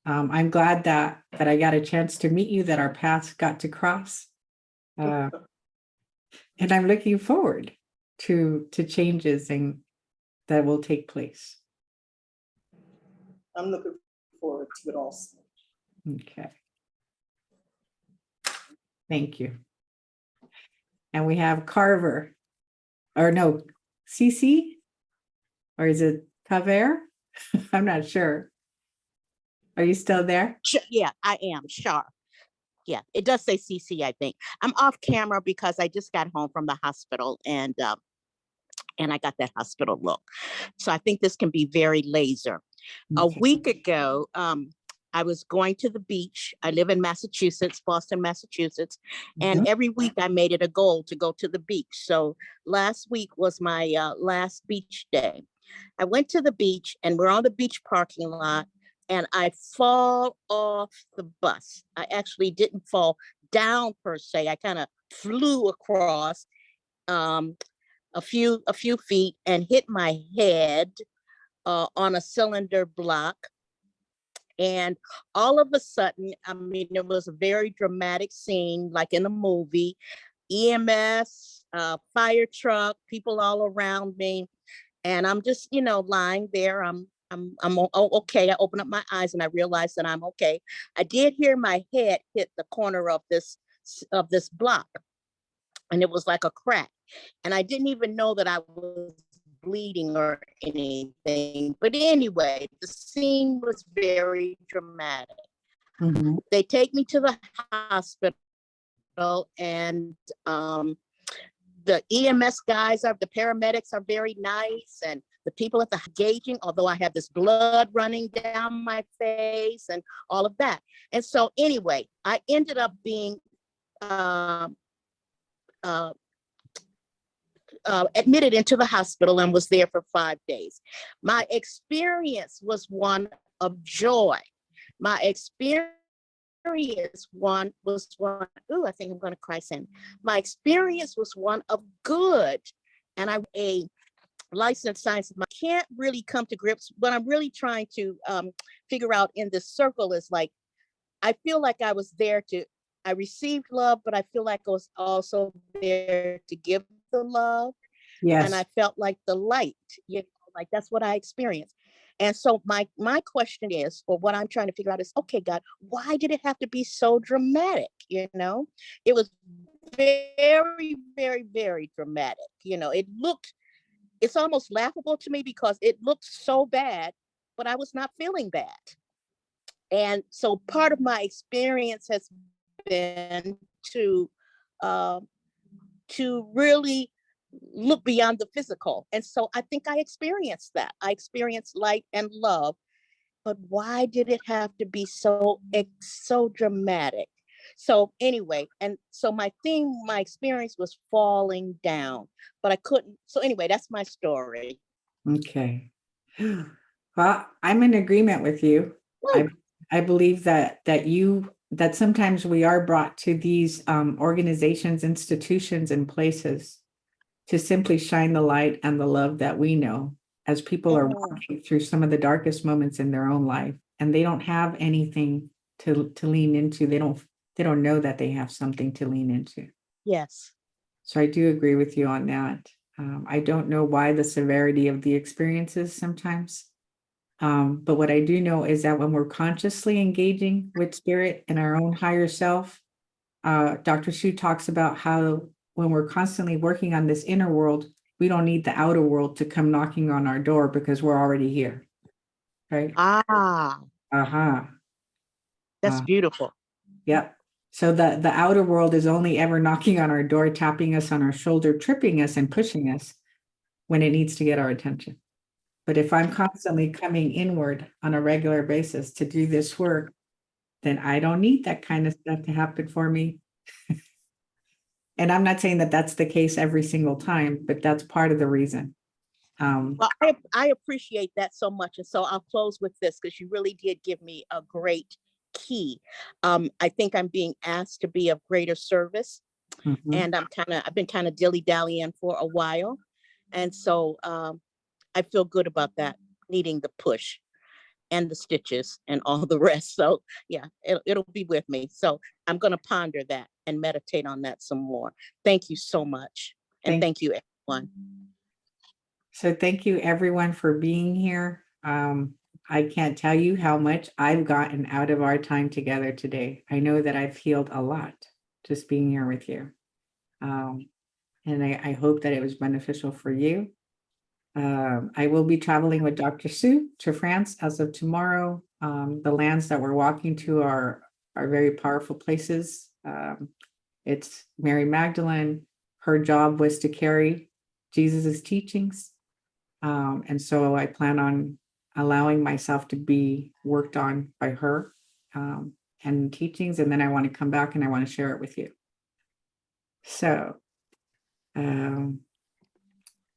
I'm glad that I got a chance to meet you, that our paths got to cross. And I'm looking forward to changes that will take place. I'm looking forward to it also. Okay. Thank you. And we have Carver, or no, CC, or is it Caver? I'm not sure. Are you still there? Yeah, I am, sure. Yeah, it does say CC, I think. I'm off camera because I just got home from the hospital and I got that hospital look. So I think this can be very laser. A week ago, I was going to the beach. I live in Massachusetts, Boston, Massachusetts. And every week I made it a goal to go to the beach. So last week was my last beach day. I went to the beach and we're on the beach parking lot and I fall off the bus. I actually didn't fall down per se. I kind of flew across a few feet and hit my head on a cylinder block. And all of a sudden, I mean, it was a very dramatic scene, like in a movie. EMS, fire truck, people all around me, and I'm just, you know, lying there. I'm okay. I open up my eyes and I realize that I'm okay. I did hear my head hit the corner of this block, and it was like a crack. And I didn't even know that I was bleeding or anything. But anyway, the scene was very dramatic. They take me to the hospital and the EMS guys the paramedics are very nice, and the people at the gauging, although I have this blood running down my face and all of that. And so anyway, I ended up being admitted into the hospital and was there for 5 days. My experience was one of joy. My experience was one, I think I'm gonna cry soon. My experience was one of good. And I'm a licensed science. I can't really come to grips. What I'm really trying to figure out in this circle is like, I feel like I was there I received love, but I feel like I was also there to give the love. Yes. And I felt like the light, you know, like that's what I experienced. And so my question is, or what I'm trying to figure out is, okay, God, why did it have to be so dramatic? You know, it was very, very, very dramatic. You know, it's almost laughable to me because it looked so bad, but I was not feeling bad. And so part of my experience has been to really look beyond the physical. And so I think I experienced that. I experienced light and love, but why did it have to be so dramatic? So anyway, and so my experience was falling down, but I couldn't. So anyway, that's my story. Okay. Well, I'm in agreement with you. I believe that sometimes we are brought to these organizations, institutions, and places to simply shine the light and the love that we know as people are walking through some of the darkest moments in their own life, and they don't have anything to lean into. They don't know that they have something to lean into. Yes. So I do agree with you on that. I don't know why the severity of the experiences sometimes. But what I do know is that when we're consciously engaging with spirit and our own higher self, Dr. Shu talks about how when we're constantly working on this inner world, We don't need the outer world to come knocking on our door because we're already here. Right? Ah, Uh-huh. that's beautiful. Yep. So the outer world is only ever knocking on our door, tapping us on our shoulder, tripping us and pushing us when it needs to get our attention. But if I'm constantly coming inward on a regular basis to do this work, then I don't need that kind of stuff to happen for me. And I'm not saying that that's the case every single time, but that's part of the reason. Well, I appreciate that so much. And so I'll close with this because you really did give me a great key. I think I'm being asked to be of greater service. And I've been kind of dilly-dallying for a while. And so I feel good about that, needing the push and the stitches and all the rest. So yeah, it'll be with me. So I'm going to ponder that and meditate on that some more. Thank you so much. And thank you, everyone. So thank you everyone for being here. I can't tell you how much I've gotten out of our time together today. I know that I've healed a lot just being here with you. And I hope that it was beneficial for you. I will be traveling with Dr. Sue to France as of tomorrow. The lands that we're walking to are very powerful places. It's Mary Magdalene. Her job was to carry Jesus's teachings. And so I plan on allowing myself to be worked on by her and teachings. And then I want to come back and I want to share it with you. So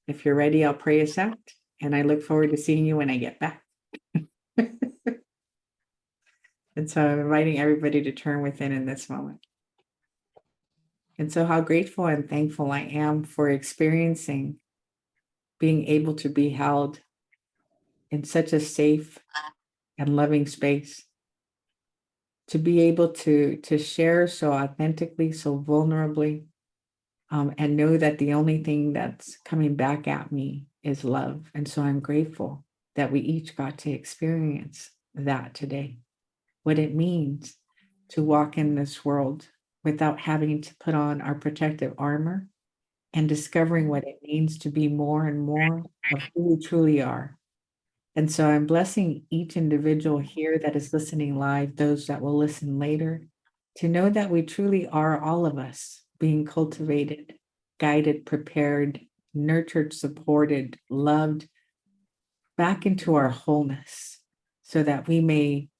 if you're ready, I'll pray us out. And I look forward to seeing you when I get back. And so I'm inviting everybody to turn within in this moment. And so how grateful and thankful I am for experiencing being able to be held in such a safe and loving space, to be able to share so authentically, so vulnerably, and know that the only thing that's coming back at me is love. And so I'm grateful that we each got to experience that today, what it means to walk in this world without having to put on our protective armor, and discovering what it means to be more and more of who we truly are. And so I'm blessing each individual here that is listening live, those that will listen later, to know that we truly are, all of us, being cultivated, guided, prepared, nurtured, supported, loved back into our wholeness, so that we may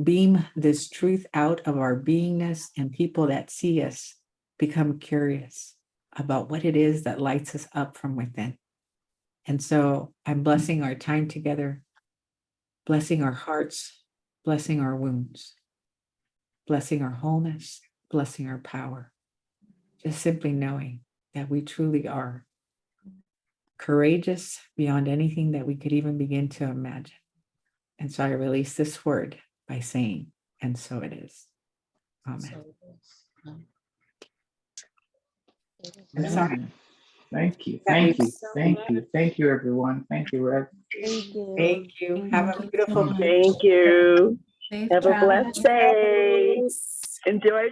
beam this truth out of our beingness, and people that see us become curious about what it is that lights us up from within. And so I'm blessing our time together, blessing our hearts, blessing our wounds, blessing our wholeness, blessing our power. Just simply knowing that we truly are courageous beyond anything that we could even begin to imagine. And so I release this word by saying, and so it is. Amen. I'm sorry. Thank you. Thank you. Thank you. Thank you, everyone. Thank you, Rev. Thank you. Have a beautiful Thank you. Have a blessed day. Enjoy